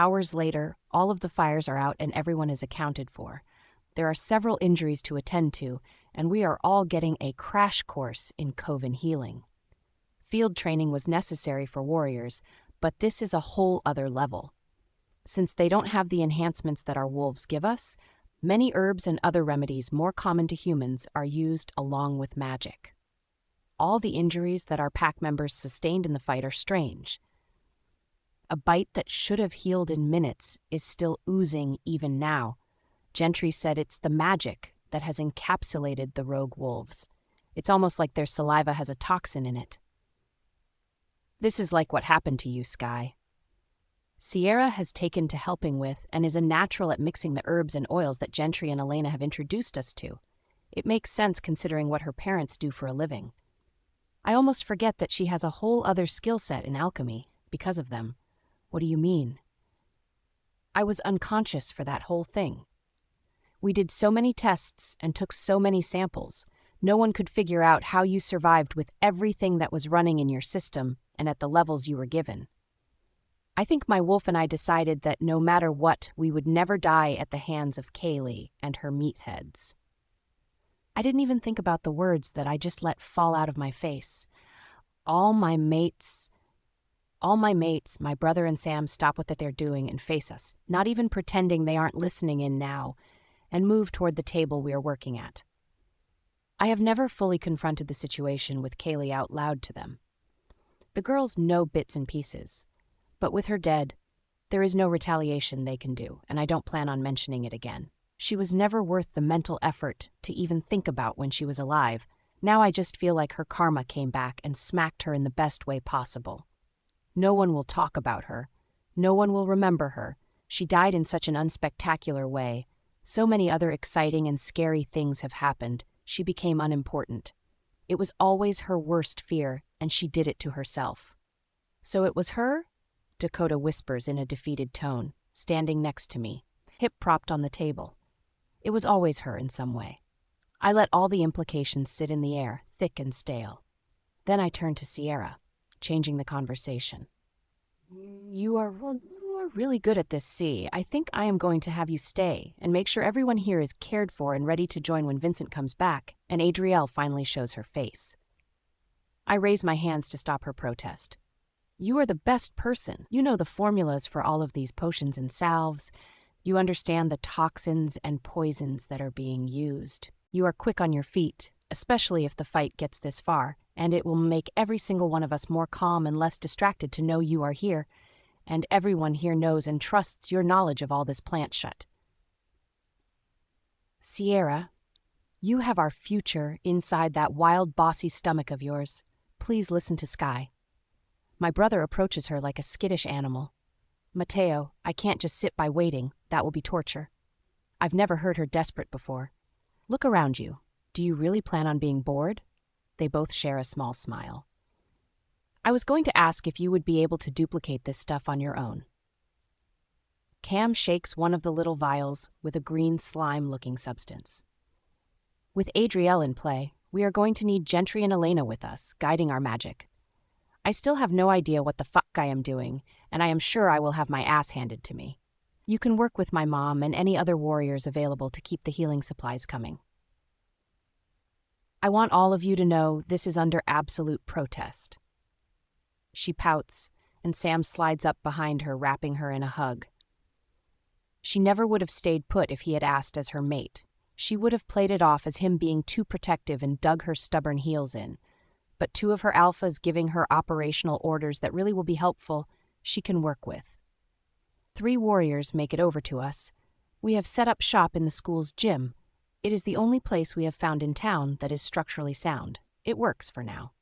Hours later, all of the fires are out and everyone is accounted for. There are several injuries to attend to, and we are all getting a crash course in coven healing. Field training was necessary for warriors, but this is a whole other level. Since they don't have the enhancements that our wolves give us, many herbs and other remedies more common to humans are used along with magic. All the injuries that our pack members sustained in the fight are strange. A bite that should have healed in minutes is still oozing even now. Gentry said it's the magic that has encapsulated the rogue wolves. It's almost like their saliva has a toxin in it. This is like what happened to you, Sky. Sierra has taken to helping with and is a natural at mixing the herbs and oils that Gentry and Elena have introduced us to. It makes sense considering what her parents do for a living. I almost forget that she has a whole other skill set in alchemy because of them. What do you mean? I was unconscious for that whole thing. We did so many tests and took so many samples. No one could figure out how you survived with everything that was running in your system and at the levels you were given. I think my wolf and I decided that no matter what, we would never die at the hands of Kaylee and her meatheads. I didn't even think about the words that I just let fall out of my face. All my mates, my brother and Sam, stop what they're doing and face us, not even pretending they aren't listening in now, and move toward the table we are working at. I have never fully confronted the situation with Kaylee out loud to them. The girls know bits and pieces, but with her dead, there is no retaliation they can do, and I don't plan on mentioning it again. She was never worth the mental effort to even think about when she was alive. Now I just feel like her karma came back and smacked her in the best way possible. No one will talk about her. No one will remember her. She died in such an unspectacular way. So many other exciting and scary things have happened. She became unimportant. It was always her worst fear, and she did it to herself. So it was her? Dakota whispers in a defeated tone, standing next to me, hip propped on the table. It was always her in some way. I let all the implications sit in the air, thick and stale. Then I turned to Sierra, changing the conversation. You are really good at this, C. I think I am going to have you stay and make sure everyone here is cared for and ready to join when Vincent comes back and Adrielle finally shows her face. I raise my hands to stop her protest. You are the best person. You know the formulas for all of these potions and salves. You understand the toxins and poisons that are being used. You are quick on your feet, especially if the fight gets this far, and it will make every single one of us more calm and less distracted to know you are here, and everyone here knows and trusts your knowledge of all this plant shit. Sierra, you have our future inside that wild, bossy stomach of yours. Please listen to Sky. My brother approaches her like a skittish animal. Mateo, I can't just sit by waiting. That will be torture. I've never heard her desperate before. Look around you. Do you really plan on being bored? They both share a small smile. I was going to ask if you would be able to duplicate this stuff on your own. Cam shakes one of the little vials with a green slime-looking substance. With Adrielle in play, we are going to need Gentry and Elena with us, guiding our magic. I still have no idea what the fuck I am doing, and I am sure I will have my ass handed to me. You can work with my mom and any other warriors available to keep the healing supplies coming. I want all of you to know this is under absolute protest. She pouts, and Sam slides up behind her, wrapping her in a hug. She never would have stayed put if he had asked as her mate. She would have played it off as him being too protective and dug her stubborn heels in. But two of her alphas giving her operational orders that really will be helpful, she can work with. 3 warriors make it over to us. We have set up shop in the school's gym. It is the only place we have found in town that is structurally sound. It works for now.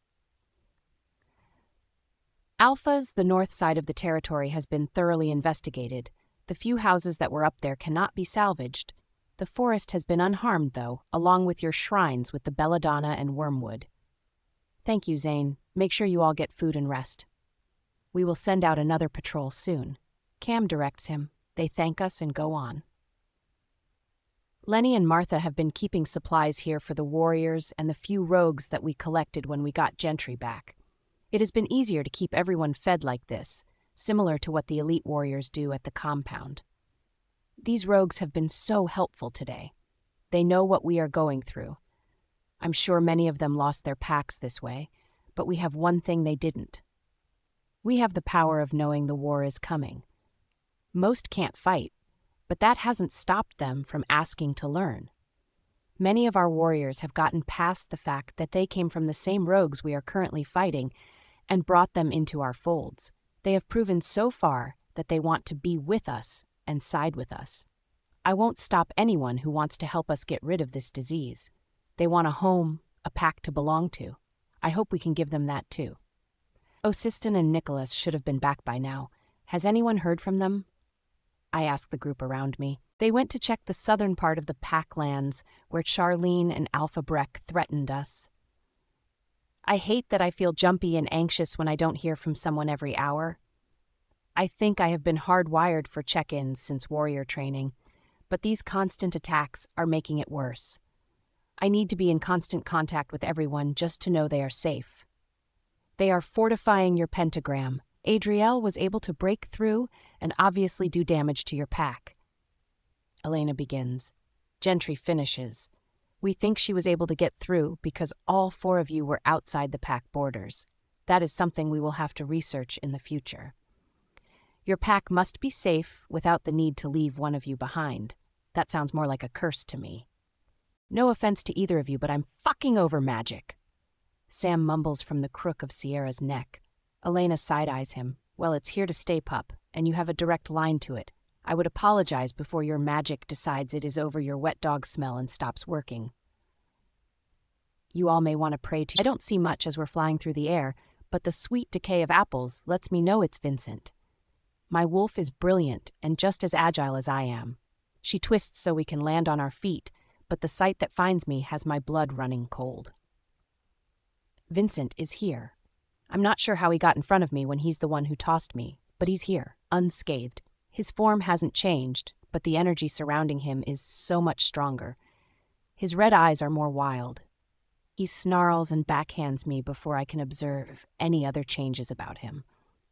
Alphas, the north side of the territory has been thoroughly investigated. The few houses that were up there cannot be salvaged. The forest has been unharmed, though, along with your shrines with the belladonna and wormwood. Thank you, Zane. Make sure you all get food and rest. We will send out another patrol soon. Cam directs him. They thank us and go on. Lenny and Martha have been keeping supplies here for the warriors and the few rogues that we collected when we got Gentry back. It has been easier to keep everyone fed like this, similar to what the elite warriors do at the compound. These rogues have been so helpful today. They know what we are going through. I'm sure many of them lost their packs this way, but we have one thing they didn't. We have the power of knowing the war is coming. Most can't fight, but that hasn't stopped them from asking to learn. Many of our warriors have gotten past the fact that they came from the same rogues we are currently fighting and brought them into our folds. They have proven so far that they want to be with us and side with us. I won't stop anyone who wants to help us get rid of this disease. They want a home, a pack to belong to. I hope we can give them that too. Osiston and Nicholas should have been back by now. Has anyone heard from them? I asked the group around me. They went to check the southern part of the pack lands where Charlene and Alpha Breck threatened us. I hate that I feel jumpy and anxious when I don't hear from someone every hour. I think I have been hardwired for check-ins since warrior training, but these constant attacks are making it worse. I need to be in constant contact with everyone just to know they are safe. They are fortifying your pentagram. Adriel was able to break through and obviously do damage to your pack. Elena begins. Gentry finishes. We think she was able to get through because all 4 of you were outside the pack borders. That is something we will have to research in the future. Your pack must be safe without the need to leave one of you behind. That sounds more like a curse to me. No offense to either of you, but I'm fucking over magic. Sam mumbles from the crook of Sierra's neck. Elena side-eyes him. Well, it's here to stay, pup, and you have a direct line to it. I would apologize before your magic decides it is over your wet dog smell and stops working. You all may want to pray to... I don't see much as we're flying through the air, but the sweet decay of apples lets me know it's Vincent. My wolf is brilliant and just as agile as I am. She twists so we can land on our feet, but the sight that finds me has my blood running cold. Vincent is here. I'm not sure how he got in front of me when he's the one who tossed me, but he's here, unscathed. His form hasn't changed, but the energy surrounding him is so much stronger. His red eyes are more wild. He snarls and backhands me before I can observe any other changes about him.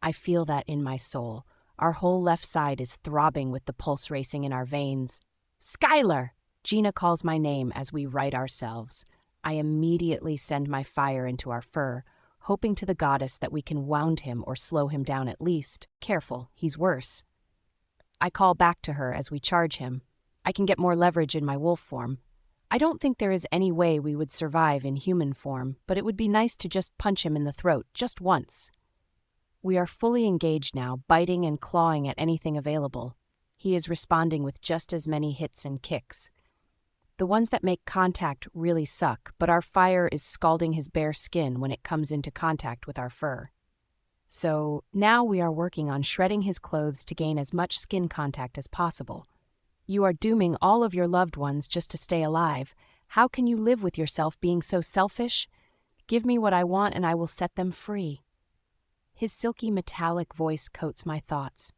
I feel that in my soul. Our whole left side is throbbing with the pulse racing in our veins. Skylar! Gina calls my name as we right ourselves. I immediately send my fire into our fur, hoping to the goddess that we can wound him or slow him down at least. Careful, he's worse. I call back to her as we charge him. I can get more leverage in my wolf form. I don't think there is any way we would survive in human form, but it would be nice to just punch him in the throat, just once. We are fully engaged now, biting and clawing at anything available. He is responding with just as many hits and kicks. The ones that make contact really suck, but our fire is scalding his bare skin when it comes into contact with our fur. So now we are working on shredding his clothes to gain as much skin contact as possible. You are dooming all of your loved ones just to stay alive. How can you live with yourself being so selfish? Give me what I want and I will set them free. His silky metallic voice coats my thoughts.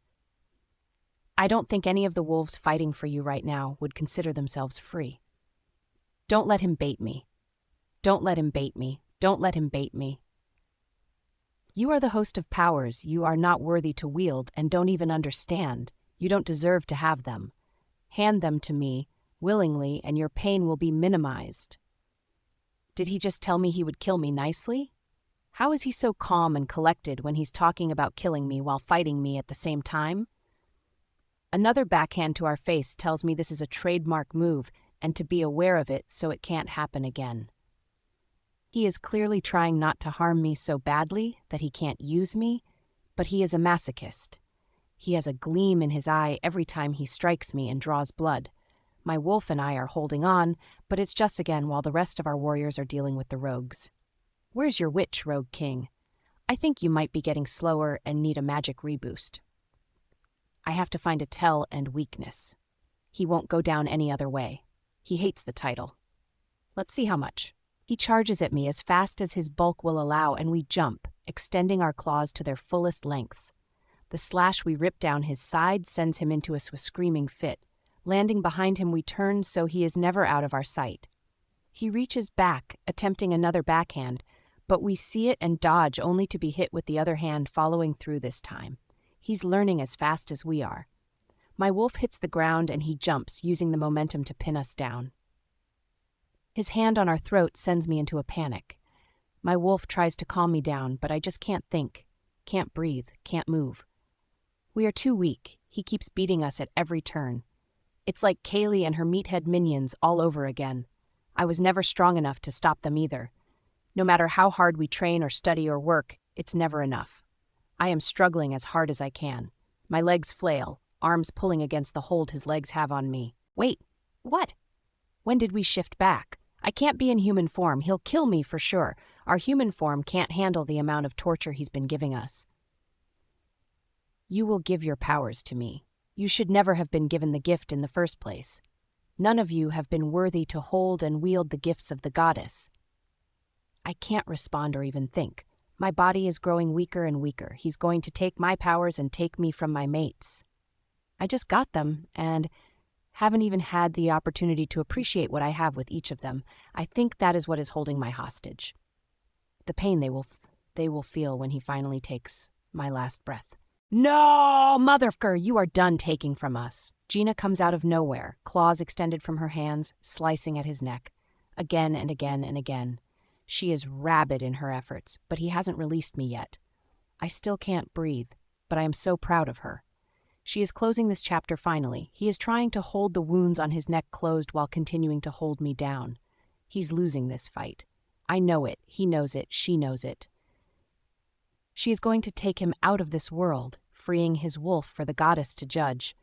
I don't think any of the wolves fighting for you right now would consider themselves free. Don't let him bait me. Don't let him bait me. Don't let him bait me. You are the host of powers you are not worthy to wield and don't even understand. You don't deserve to have them. Hand them to me, willingly, and your pain will be minimized. Did he just tell me he would kill me nicely? How is he so calm and collected when he's talking about killing me while fighting me at the same time? Another backhand to our face tells me this is a trademark move and to be aware of it so it can't happen again. He is clearly trying not to harm me so badly that he can't use me, but he is a masochist. He has a gleam in his eye every time he strikes me and draws blood. My wolf and I are holding on, but it's just again while the rest of our warriors are dealing with the rogues. Where's your witch, Rogue King? I think you might be getting slower and need a magic reboost. I have to find a tell and weakness. He won't go down any other way. He hates the title. Let's see how much. He charges at me as fast as his bulk will allow, and we jump, extending our claws to their fullest lengths. The slash we rip down his side sends him into a screaming fit. Landing behind him, we turn so he is never out of our sight. He reaches back, attempting another backhand, but we see it and dodge only to be hit with the other hand following through this time. He's learning as fast as we are. My wolf hits the ground and he jumps, using the momentum to pin us down. His hand on our throat sends me into a panic. My wolf tries to calm me down, but I just can't think, can't breathe, can't move. We are too weak. He keeps beating us at every turn. It's like Kaylee and her meathead minions all over again. I was never strong enough to stop them either. No matter how hard we train or study or work, it's never enough. I am struggling as hard as I can. My legs flail, arms pulling against the hold his legs have on me. Wait, what? When did we shift back? I can't be in human form. He'll kill me for sure. Our human form can't handle the amount of torture he's been giving us. You will give your powers to me. You should never have been given the gift in the first place. None of you have been worthy to hold and wield the gifts of the goddess. I can't respond or even think. My body is growing weaker and weaker. He's going to take my powers and take me from my mates. I just got them and haven't even had the opportunity to appreciate what I have with each of them. I think that is what is holding my hostage. The pain they will feel when he finally takes my last breath. No, motherfucker, you are done taking from us. Gina comes out of nowhere, claws extended from her hands, slicing at his neck. Again and again and again. She is rabid in her efforts, but he hasn't released me yet. I still can't breathe, but I am so proud of her. She is closing this chapter finally. He is trying to hold the wounds on his neck closed while continuing to hold me down. He's losing this fight. I know it, he knows it, she knows it. She is going to take him out of this world, freeing his wolf for the goddess to judge.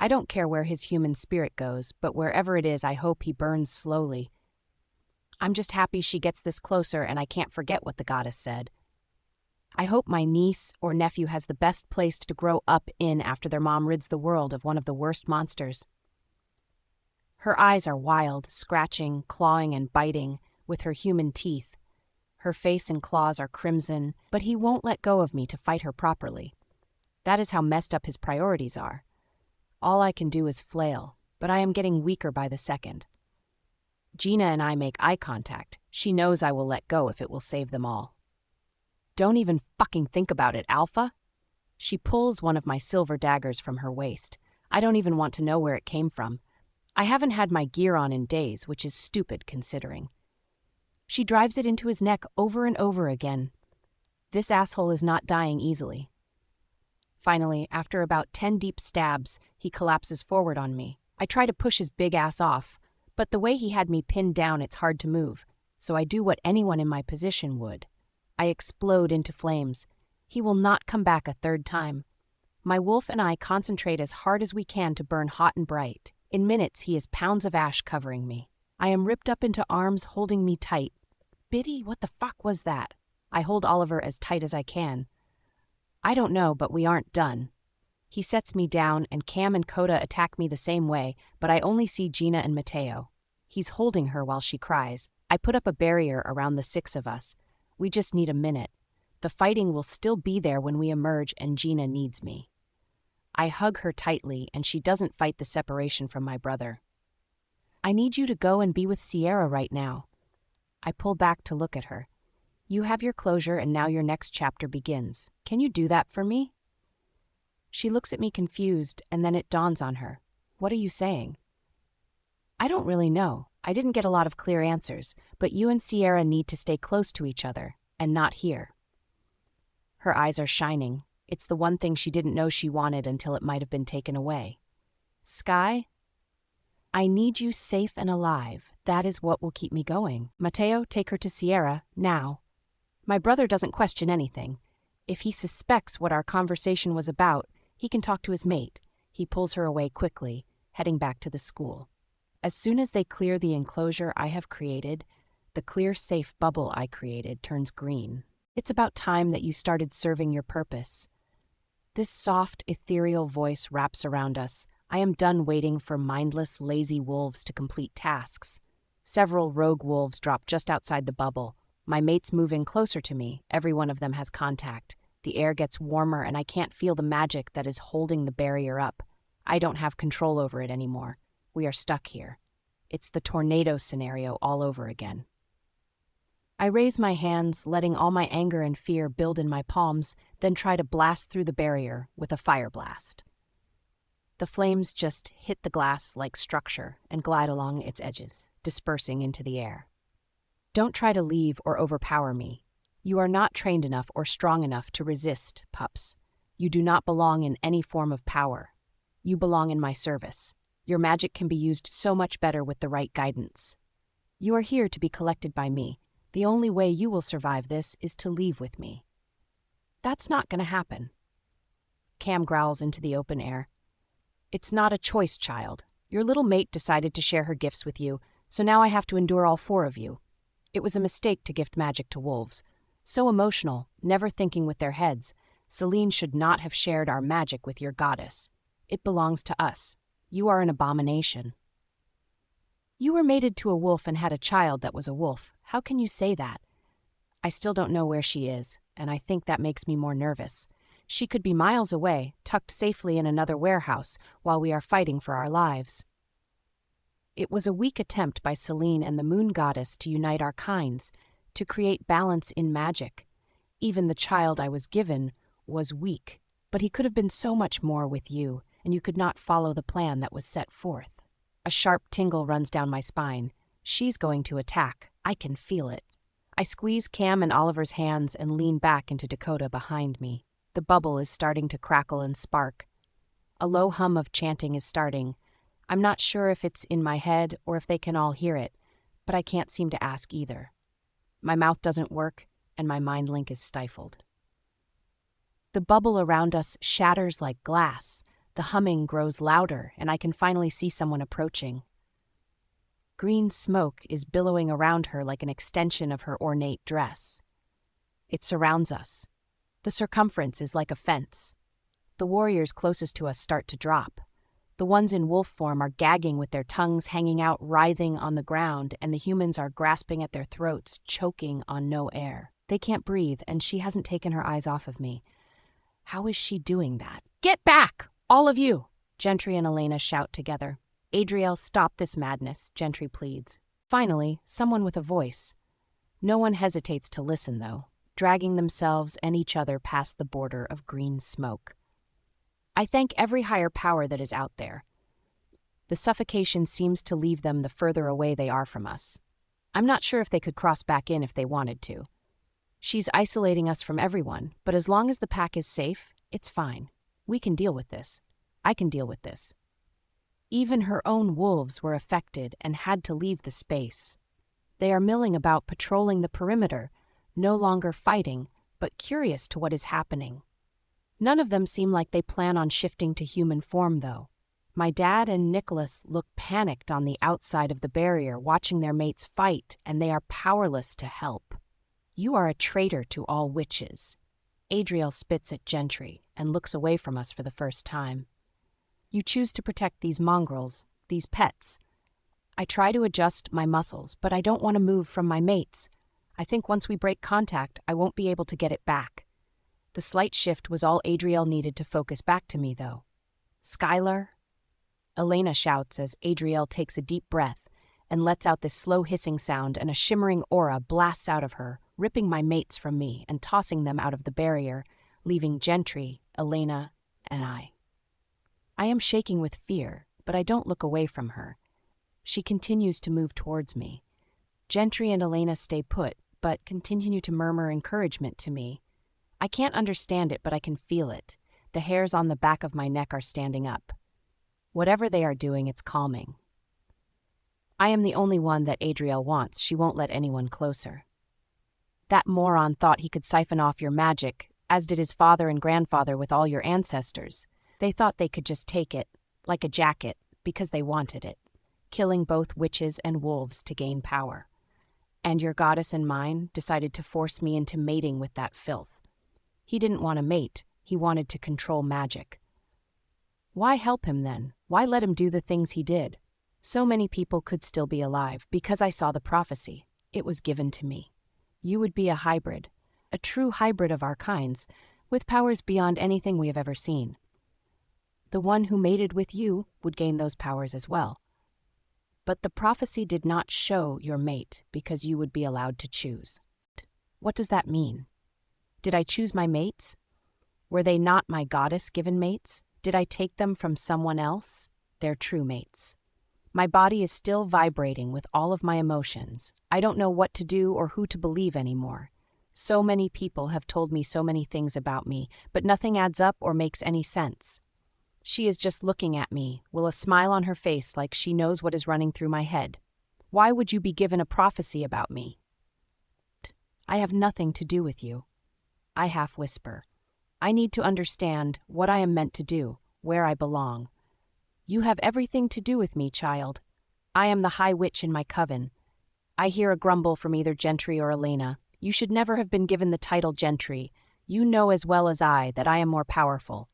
I don't care where his human spirit goes, but wherever it is, I hope he burns slowly. I'm just happy she gets this closer and I can't forget what the goddess said. I hope my niece or nephew has the best place to grow up in after their mom rids the world of one of the worst monsters. Her eyes are wild, scratching, clawing, and biting with her human teeth. Her face and claws are crimson, but he won't let go of me to fight her properly. That is how messed up his priorities are. All I can do is flail, but I am getting weaker by the second. Gina and I make eye contact. She knows I will let go if it will save them all. Don't even fucking think about it, Alpha. She pulls one of my silver daggers from her waist. I don't even want to know where it came from. I haven't had my gear on in days, which is stupid considering. She drives it into his neck over and over again. This asshole is not dying easily. Finally, after about 10 deep stabs, he collapses forward on me. I try to push his big ass off, but the way he had me pinned down, it's hard to move, so I do what anyone in my position would. I explode into flames. He will not come back a third time. My wolf and I concentrate as hard as we can to burn hot and bright. In minutes, he is pounds of ash covering me. I am ripped up into arms holding me tight. Biddy, what the fuck was that? I hold Oliver as tight as I can. I don't know, but we aren't done. He sets me down, and Cam and Coda attack me the same way, but I only see Gina and Mateo. He's holding her while she cries. I put up a barrier around the 6 of us. We just need a minute. The fighting will still be there when we emerge and Gina needs me. I hug her tightly, and she doesn't fight the separation from my brother. I need you to go and be with Sierra right now. I pull back to look at her. You have your closure, and now your next chapter begins. Can you do that for me? She looks at me confused, and then it dawns on her. What are you saying? I don't really know. I didn't get a lot of clear answers, but you and Sierra need to stay close to each other, and not here. Her eyes are shining. It's the one thing she didn't know she wanted until it might have been taken away. Sky? I need you safe and alive. That is what will keep me going. Mateo, take her to Sierra, now. My brother doesn't question anything. If he suspects what our conversation was about, he can talk to his mate. He pulls her away quickly, heading back to the school. As soon as they clear the enclosure I have created, the clear, safe bubble I created turns green. It's about time that you started serving your purpose. This soft, ethereal voice wraps around us. I am done waiting for mindless, lazy wolves to complete tasks. Several rogue wolves drop just outside the bubble. My mates move in closer to me. Every one of them has contact. The air gets warmer and I can't feel the magic that is holding the barrier up. I don't have control over it anymore. We are stuck here. It's the tornado scenario all over again. I raise my hands, letting all my anger and fear build in my palms, then try to blast through the barrier with a fire blast. The flames just hit the glass-like structure and glide along its edges, dispersing into the air. Don't try to leave or overpower me. You are not trained enough or strong enough to resist, pups. You do not belong in any form of power. You belong in my service. Your magic can be used so much better with the right guidance. You are here to be collected by me. The only way you will survive this is to leave with me. That's not going to happen. Cam growls into the open air. It's not a choice, child. Your little mate decided to share her gifts with you, so now I have to endure all four of you. It was a mistake to gift magic to wolves. So emotional, never thinking with their heads. Celine should not have shared our magic with your goddess. It belongs to us. You are an abomination. You were mated to a wolf and had a child that was a wolf. How can you say that? I still don't know where she is, and I think that makes me more nervous. She could be miles away, tucked safely in another warehouse, while we are fighting for our lives. It was a weak attempt by Celine and the moon goddess to unite our kinds, to create balance in magic. Even the child I was given was weak, but he could have been so much more with you, and you could not follow the plan that was set forth. A sharp tingle runs down my spine. She's going to attack. I can feel it. I squeeze Cam and Oliver's hands and lean back into Dakota behind me. The bubble is starting to crackle and spark. A low hum of chanting is starting. I'm not sure if it's in my head or if they can all hear it, but I can't seem to ask either. My mouth doesn't work, and my mind link is stifled. The bubble around us shatters like glass. The humming grows louder, and I can finally see someone approaching. Green smoke is billowing around her like an extension of her ornate dress. It surrounds us. The circumference is like a fence. The warriors closest to us start to drop. The ones in wolf form are gagging with their tongues hanging out, writhing on the ground, and the humans are grasping at their throats, choking on no air. They can't breathe, and she hasn't taken her eyes off of me. How is she doing that? Get back, all of you! Gentry and Elena shout together. Adriel, stop this madness, Gentry pleads. Finally, someone with a voice. No one hesitates to listen, though, dragging themselves and each other past the border of green smoke. I thank every higher power that is out there. The suffocation seems to leave them the further away they are from us. I'm not sure if they could cross back in if they wanted to. She's isolating us from everyone, but as long as the pack is safe, it's fine. We can deal with this. I can deal with this. Even her own wolves were affected and had to leave the space. They are milling about patrolling the perimeter, no longer fighting, but curious to what is happening. None of them seem like they plan on shifting to human form, though. My dad and Nicholas look panicked on the outside of the barrier, watching their mates fight, and they are powerless to help. You are a traitor to all witches. Adriel spits at Gentry and looks away from us for the first time. You choose to protect these mongrels, these pets. I try to adjust my muscles, but I don't want to move from my mates. I think once we break contact, I won't be able to get it back. The slight shift was all Adriel needed to focus back to me, though. Skylar? Elena shouts as Adriel takes a deep breath and lets out this slow hissing sound, and a shimmering aura blasts out of her, ripping my mates from me and tossing them out of the barrier, leaving Gentry, Elena, and I. I am shaking with fear, but I don't look away from her. She continues to move towards me. Gentry and Elena stay put, but continue to murmur encouragement to me. I can't understand it, but I can feel it. The hairs on the back of my neck are standing up. Whatever they are doing, it's calming. I am the only one that Adriel wants. She won't let anyone closer. That moron thought he could siphon off your magic, as did his father and grandfather with all your ancestors. They thought they could just take it, like a jacket, because they wanted it, killing both witches and wolves to gain power. And your goddess and mine decided to force me into mating with that filth. He didn't want to mate, he wanted to control magic. Why help him then? Why let him do the things he did? So many people could still be alive, because I saw the prophecy. It was given to me. You would be a hybrid, a true hybrid of our kinds, with powers beyond anything we have ever seen. The one who mated with you would gain those powers as well. But the prophecy did not show your mate because you would be allowed to choose. What does that mean? Did I choose my mates? Were they not my goddess-given mates? Did I take them from someone else? Their true mates. My body is still vibrating with all of my emotions. I don't know what to do or who to believe anymore. So many people have told me so many things about me, but nothing adds up or makes any sense. She is just looking at me, with a smile on her face like she knows what is running through my head. Why would you be given a prophecy about me? I have nothing to do with you. I half whisper. I need to understand what I am meant to do, where I belong. You have everything to do with me, child. I am the High Witch in my coven. I hear a grumble from either Gentry or Elena. You should never have been given the title Gentry. You know as well as I that I am more powerful.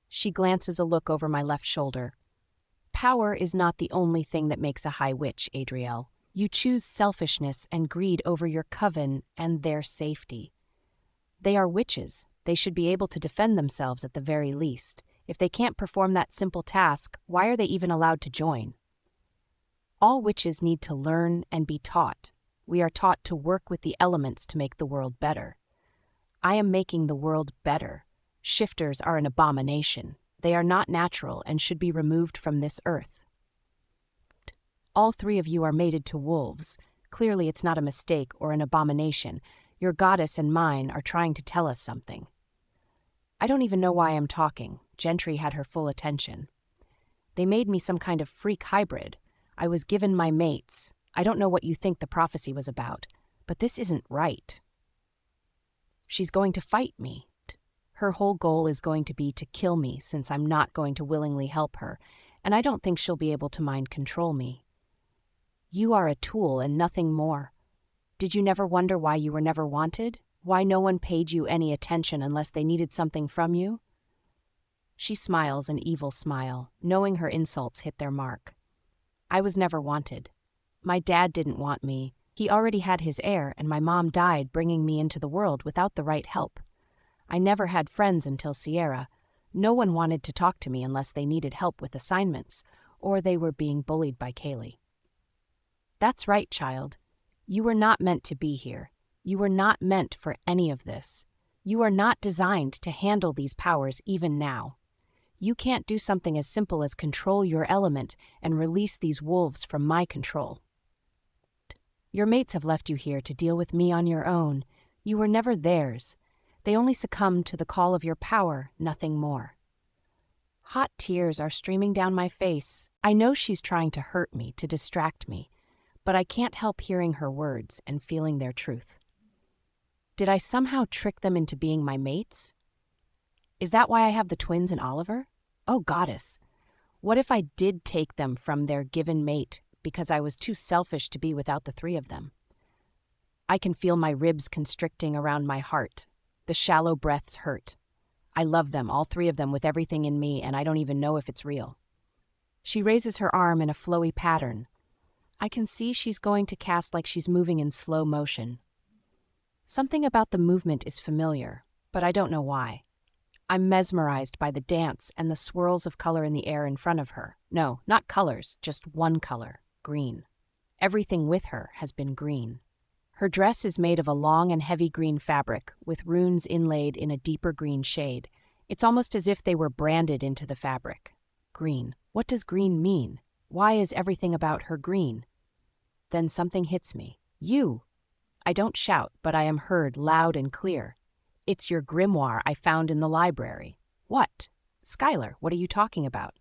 She glances a look over my left shoulder. Power is not the only thing that makes a High Witch, Adriel. You choose selfishness and greed over your coven and their safety. They are witches. They should be able to defend themselves at the very least. If they can't perform that simple task, why are they even allowed to join? All witches need to learn and be taught. We are taught to work with the elements to make the world better. I am making the world better. Shifters are an abomination. They are not natural and should be removed from this earth. All three of you are mated to wolves. Clearly it's not a mistake or an abomination. Your goddess and mine are trying to tell us something. I don't even know why I'm talking. Gentry had her full attention. They made me some kind of freak hybrid. I was given my mates. I don't know what you think the prophecy was about, but this isn't right. She's going to fight me. Her whole goal is going to be to kill me since I'm not going to willingly help her, and I don't think she'll be able to mind control me. You are a tool and nothing more. Did you never wonder why you were never wanted? Why no one paid you any attention unless they needed something from you? She smiles an evil smile, knowing her insults hit their mark. I was never wanted. My dad didn't want me. He already had his heir, and my mom died bringing me into the world without the right help. I never had friends until Sierra. No one wanted to talk to me unless they needed help with assignments, or they were being bullied by Kaylee. That's right, child. You were not meant to be here. You were not meant for any of this. You are not designed to handle these powers even now. You can't do something as simple as control your element and release these wolves from my control. Your mates have left you here to deal with me on your own. You were never theirs. They only succumbed to the call of your power, nothing more. Hot tears are streaming down my face. I know she's trying to hurt me, to distract me, but I can't help hearing her words and feeling their truth. Did I somehow trick them into being my mates? Is that why I have the twins and Oliver? Oh, goddess. What if I did take them from their given mate because I was too selfish to be without the three of them? I can feel my ribs constricting around my heart. The shallow breaths hurt. I love them, all three of them, with everything in me, and I don't even know if it's real. She raises her arm in a flowy pattern. I can see she's going to cast like she's moving in slow motion. Something about the movement is familiar, but I don't know why. I'm mesmerized by the dance and the swirls of color in the air in front of her. No, not colors, just one color, green. Everything with her has been green. Her dress is made of a long and heavy green fabric with runes inlaid in a deeper green shade. It's almost as if they were branded into the fabric. Green. What does green mean? Why is everything about her green? Then something hits me. You! I don't shout, but I am heard loud and clear. It's your grimoire I found in the library. What? Skylar, what are you talking about?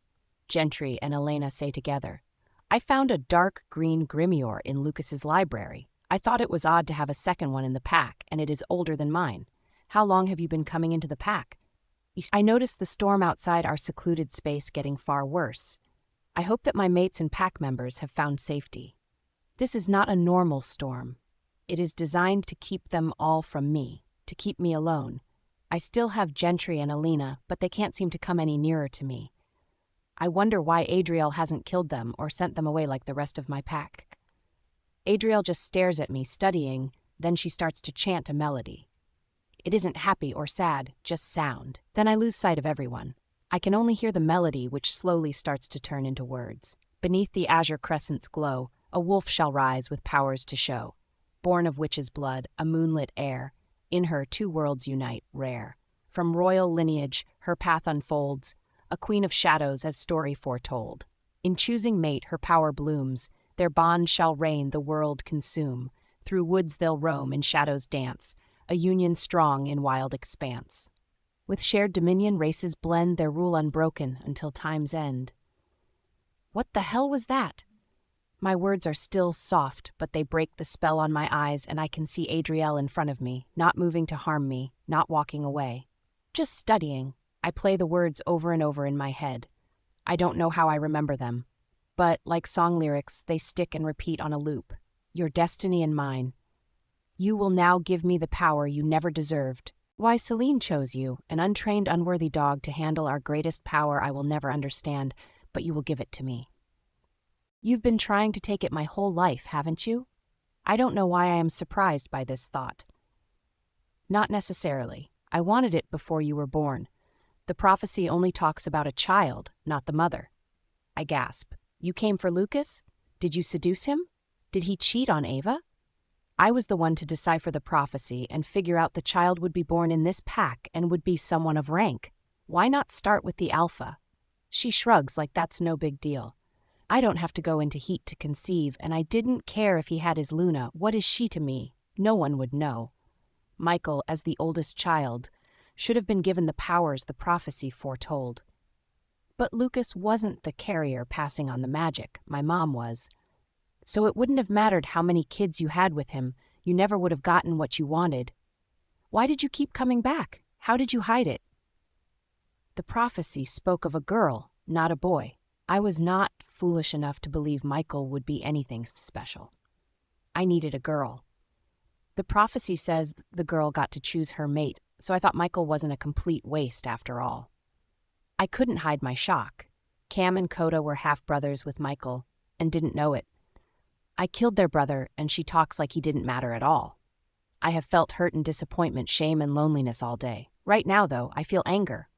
Gentry and Elena say together. I found a dark green grimoire in Lucas's library. I thought it was odd to have a second one in the pack, and it is older than mine. How long have you been coming into the pack? I noticed the storm outside our secluded space getting far worse. I hope that my mates and pack members have found safety. This is not a normal storm. It is designed to keep them all from me, to keep me alone. I still have Gentry and Elena, but they can't seem to come any nearer to me. I wonder why Adriel hasn't killed them or sent them away like the rest of my pack. Adriel just stares at me, studying, then she starts to chant a melody. It isn't happy or sad, just sound. Then I lose sight of everyone. I can only hear the melody, which slowly starts to turn into words. Beneath the azure crescent's glow, a wolf shall rise with powers to show. born of witch's blood, a moonlit heir. In her 2 worlds unite, rare. From royal lineage, her path unfolds, a queen of shadows as story foretold. In choosing mate, her power blooms, their bond shall reign, the world consume. Through woods they'll roam, in shadows dance, a union strong in wild expanse. With shared dominion, races blend, their rule unbroken until time's end. What the hell was that? My words are still soft, but they break the spell on my eyes, and I can see Adriel in front of me, not moving to harm me, not walking away. Just studying. I play the words over and over in my head. I don't know how I remember them, but, like song lyrics, they stick and repeat on a loop. Your destiny and mine. You will now give me the power you never deserved. Why Celine chose you, an untrained, unworthy dog, to handle our greatest power I will never understand, but you will give it to me. You've been trying to take it my whole life, haven't you? I don't know why I am surprised by this thought. Not necessarily. I wanted it before you were born. The prophecy only talks about a child, not the mother. I gasp. You came for Lucas? Did you seduce him? Did he cheat on Ava? I was the one to decipher the prophecy and figure out the child would be born in this pack and would be someone of rank. Why not start with the alpha? She shrugs like that's no big deal. I don't have to go into heat to conceive, and I didn't care if he had his Luna. What is she to me? No one would know. Michael, as the oldest child, should have been given the powers the prophecy foretold. But Lucas wasn't the carrier passing on the magic. My mom was. So it wouldn't have mattered how many kids you had with him. You never would have gotten what you wanted. Why did you keep coming back? How did you hide it? The prophecy spoke of a girl, not a boy. I was not foolish enough to believe Michael would be anything special. I needed a girl. The prophecy says the girl got to choose her mate, so I thought Michael wasn't a complete waste after all. I couldn't hide my shock. Cam and Coda were half-brothers with Michael and didn't know it. I killed their brother, and she talks like he didn't matter at all. I have felt hurt and disappointment, shame and loneliness all day. Right now, though, I feel anger.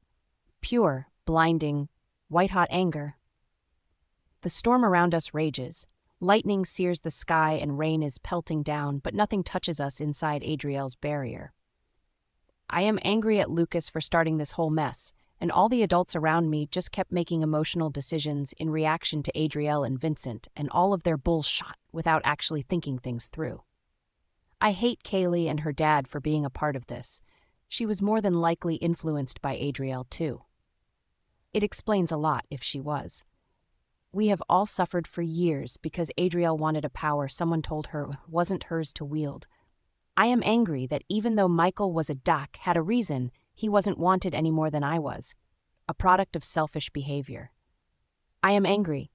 Pure, blinding, white-hot anger. The storm around us rages. Lightning sears the sky and rain is pelting down, but nothing touches us inside Adriel's barrier. I am angry at Lucas for starting this whole mess, and all the adults around me just kept making emotional decisions in reaction to Adriel and Vincent and all of their bullshit without actually thinking things through. I hate Kaylee and her dad for being a part of this. She was more than likely influenced by Adriel, too. It explains a lot if she was. We have all suffered for years because Adriel wanted a power someone told her wasn't hers to wield. I am angry that even though Michael was a duck, had a reason, he wasn't wanted any more than I was. A product of selfish behavior. I am angry.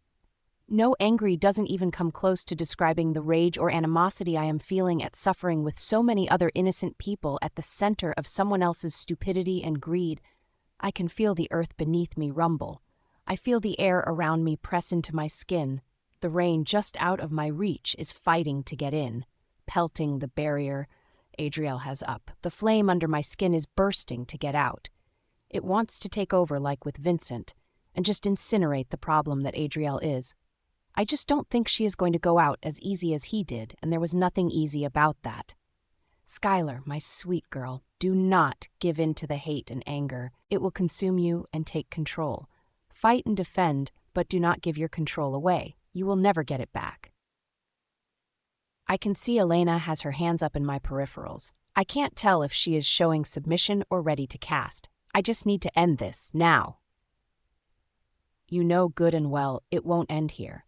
No, angry doesn't even come close to describing the rage or animosity I am feeling at suffering with so many other innocent people at the center of someone else's stupidity and greed. I can feel the earth beneath me rumble. I feel the air around me press into my skin. The rain just out of my reach is fighting to get in, pelting the barrier Adriel has up. The flame under my skin is bursting to get out. It wants to take over like with Vincent, and just incinerate the problem that Adriel is. I just don't think she is going to go out as easy as he did, and there was nothing easy about that. Skylar, my sweet girl, do not give in to the hate and anger. It will consume you and take control. Fight and defend, but do not give your control away. You will never get it back. I can see Elena has her hands up in my peripherals. I can't tell if she is showing submission or ready to cast. I just need to end this, now. You know good and well it won't end here.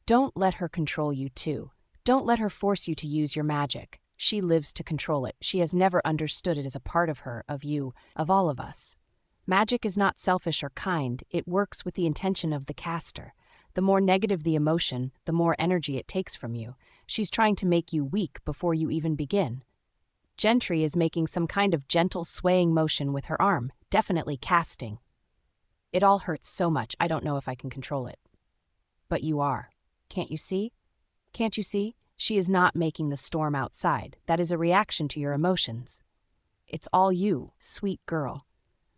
Don't let her control you too. Don't let her force you to use your magic. She lives to control it. She has never understood it as a part of her, of you, of all of us. Magic is not selfish or kind. It works with the intention of the caster. The more negative the emotion, the more energy it takes from you. She's trying to make you weak before you even begin. Gentry is making some kind of gentle swaying motion with her arm, definitely casting. It all hurts so much, I don't know if I can control it. But you are. Can't you see? Can't you see? She is not making the storm outside. That is a reaction to your emotions. It's all you, sweet girl.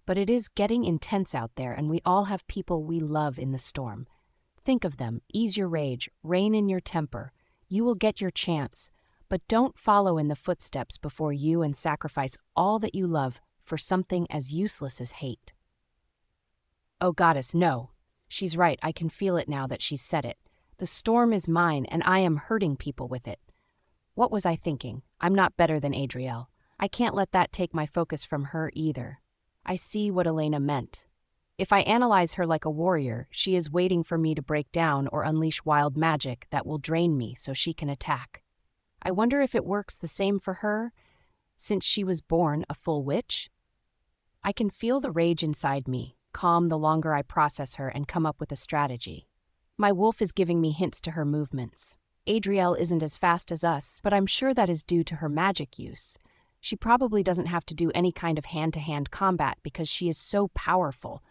But it is getting intense out there, and we all have people we love in the storm. Think of them, ease your rage, rein in your temper. You will get your chance, But don't follow in the footsteps before you and sacrifice all that you love for something as useless as hate. Oh, goddess, no. She's right, I can feel it now that she's said it. The storm is mine, and I am hurting people with it. What was I thinking? I'm not better than Adriel. I can't let that take my focus from her either. I see what Elena meant. If I analyze her like a warrior, she is waiting for me to break down or unleash wild magic that will drain me so she can attack. I wonder if it works the same for her, since she was born a full witch? I can feel the rage inside me, calm the longer I process her and come up with a strategy. My wolf is giving me hints to her movements. Adriel isn't as fast as us, but I'm sure that is due to her magic use. She probably doesn't have to do any kind of hand-to-hand combat because she is so powerful,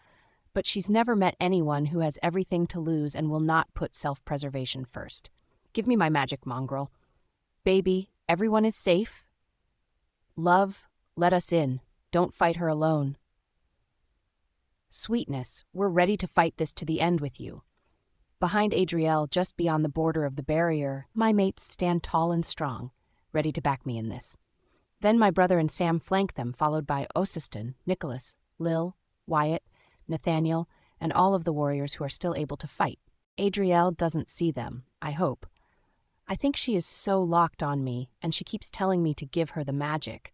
but she's never met anyone who has everything to lose and will not put self-preservation first. Give me my magic, mongrel. Baby, everyone is safe. Love, let us in. Don't fight her alone. Sweetness, we're ready to fight this to the end with you. Behind Adriel, just beyond the border of the barrier, my mates stand tall and strong, ready to back me in this. Then my brother and Sam flank them, followed by Osiston, Nicholas, Lil, Wyatt, Nathaniel, and all of the warriors who are still able to fight. Adriel doesn't see them, I hope. I think she is so locked on me, and she keeps telling me to give her the magic.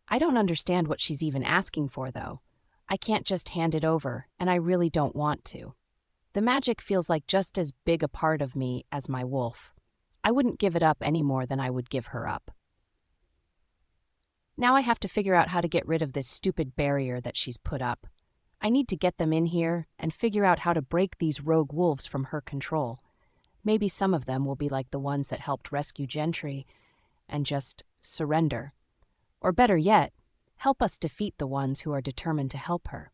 I don't understand what she's even asking for, though. I can't just hand it over, and I really don't want to. The magic feels like just as big a part of me as my wolf. I wouldn't give it up any more than I would give her up. Now I have to figure out how to get rid of this stupid barrier that she's put up. I need to get them in here and figure out how to break these rogue wolves from her control. Maybe some of them will be like the ones that helped rescue Gentry and just surrender. Or better yet, help us defeat the ones who are determined to help her.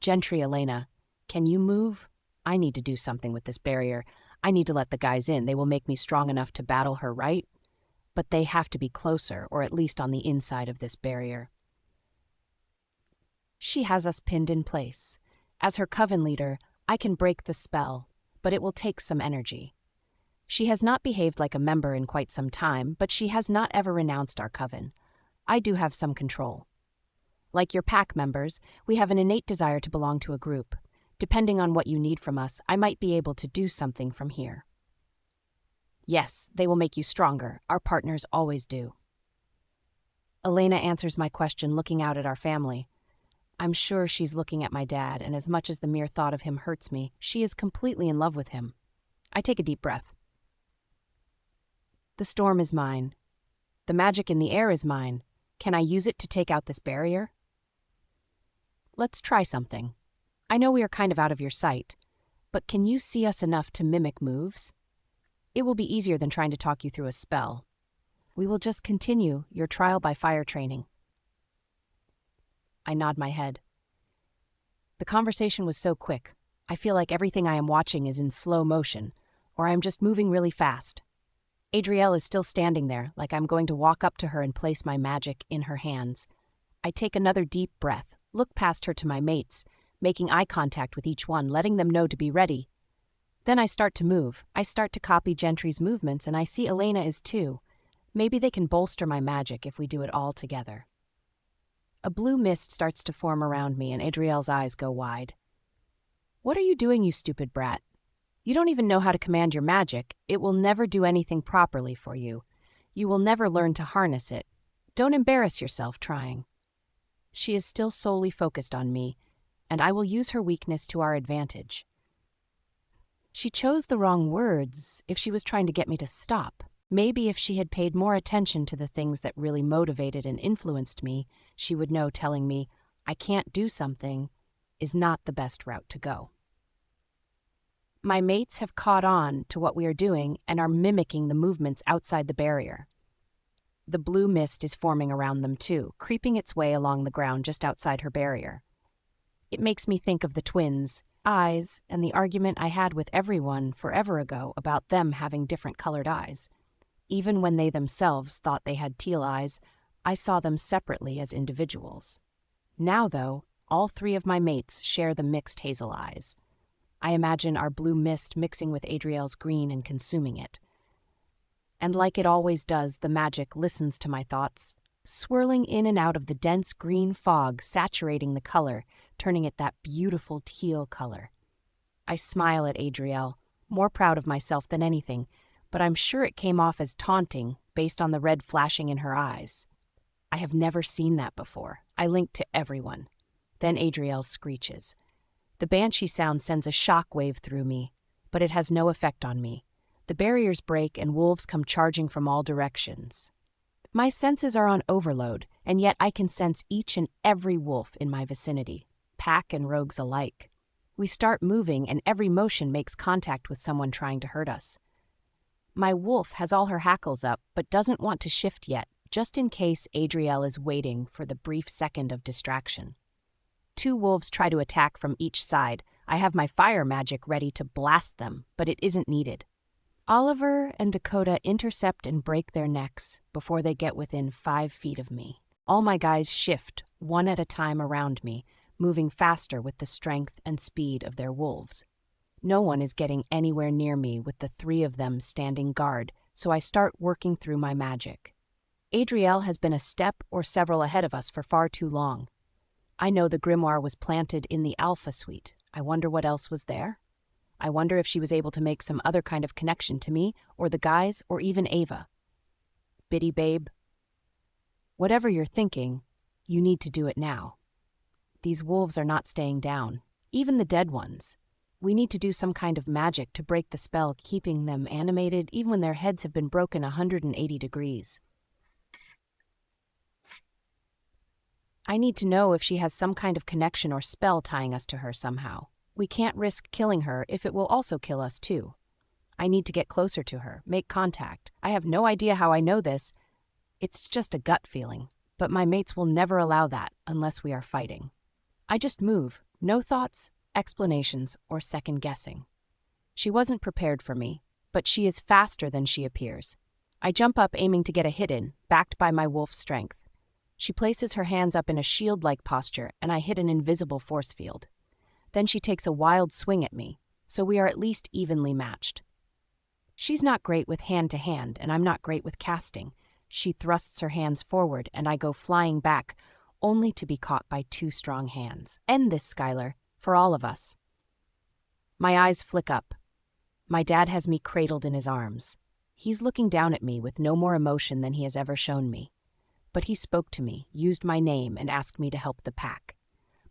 Gentry, Elena, can you move? I need to do something with this barrier. I need to let the guys in. They will make me strong enough to battle her, right? But they have to be closer, or at least on the inside of this barrier. She has us pinned in place. As her coven leader, I can break the spell, but it will take some energy. She has not behaved like a member in quite some time, but she has not ever renounced our coven. I do have some control. Like your pack members, we have an innate desire to belong to a group. Depending on what you need from us, I might be able to do something from here. Yes, they will make you stronger. Our partners always do. Elena answers my question, looking out at our family. I'm sure she's looking at my dad, and as much as the mere thought of him hurts me, she is completely in love with him. I take a deep breath. The storm is mine. The magic in the air is mine. Can I use it to take out this barrier? Let's try something. I know we are kind of out of your sight, but can you see us enough to mimic moves? It will be easier than trying to talk you through a spell. We will just continue your trial by fire training. I nod my head. The conversation was so quick. I feel like everything I am watching is in slow motion, or I am just moving really fast. Adriel is still standing there, like I'm going to walk up to her and place my magic in her hands. I take another deep breath, look past her to my mates, making eye contact with each one, letting them know to be ready. Then I start to move. I start to copy Gentry's movements, and I see Elena is too. Maybe they can bolster my magic if we do it all together. A blue mist starts to form around me, and Adriel's eyes go wide. What are you doing, you stupid brat? You don't even know how to command your magic. It will never do anything properly for you. You will never learn to harness it. Don't embarrass yourself trying. She is still solely focused on me, and I will use her weakness to our advantage. She chose the wrong words if she was trying to get me to stop. Maybe if she had paid more attention to the things that really motivated and influenced me, she would know telling me, I can't do something, is not the best route to go. My mates have caught on to what we are doing and are mimicking the movements outside the barrier. The blue mist is forming around them too, creeping its way along the ground just outside her barrier. It makes me think of the twins' eyes and the argument I had with everyone forever ago about them having different colored eyes. Even when they themselves thought they had teal eyes, I saw them separately as individuals. Now, though, all three of my mates share the mixed hazel eyes. I imagine our blue mist mixing with Adriel's green and consuming it. And like it always does, the magic listens to my thoughts, swirling in and out of the dense green fog, saturating the color, turning it that beautiful teal color. I smile at Adrielle, more proud of myself than anything, but I'm sure it came off as taunting based on the red flashing in her eyes. I have never seen that before. I link to everyone. Then Adrielle screeches. The banshee sound sends a shock wave through me, but it has no effect on me. The barriers break and wolves come charging from all directions. My senses are on overload, and yet I can sense each and every wolf in my vicinity, pack and rogues alike. We start moving, and every motion makes contact with someone trying to hurt us. My wolf has all her hackles up, but doesn't want to shift yet, just in case Adrielle is waiting for the brief second of distraction. 2 wolves try to attack from each side. I have my fire magic ready to blast them, but it isn't needed. Oliver and Dakota intercept and break their necks before they get within 5 feet of me. All my guys shift, one at a time around me, moving faster with the strength and speed of their wolves. No one is getting anywhere near me with the 3 of them standing guard, so I start working through my magic. Adrielle has been a step or several ahead of us for far too long. I know the grimoire was planted in the Alpha Suite. I wonder what else was there? I wonder if she was able to make some other kind of connection to me, or the guys, or even Ava. Biddy babe, whatever you're thinking, you need to do it now. These wolves are not staying down, even the dead ones. We need to do some kind of magic to break the spell, keeping them animated even when their heads have been broken 180 degrees. I need to know if she has some kind of connection or spell tying us to her somehow. We can't risk killing her if it will also kill us too. I need to get closer to her, make contact. I have no idea how I know this. It's just a gut feeling, but my mates will never allow that unless we are fighting. I just move, no thoughts, explanations, or second guessing. She wasn't prepared for me, but she is faster than she appears. I jump up aiming to get a hit in, backed by my wolf strength. She places her hands up in a shield-like posture, and I hit an invisible force field. Then she takes a wild swing at me, so we are at least evenly matched. She's not great with hand-to-hand, and I'm not great with casting. She thrusts her hands forward, and I go flying back, only to be caught by 2 strong hands. End this, Skylar, for all of us. My eyes flick up. My dad has me cradled in his arms. He's looking down at me with no more emotion than he has ever shown me. But he spoke to me, used my name, and asked me to help the pack.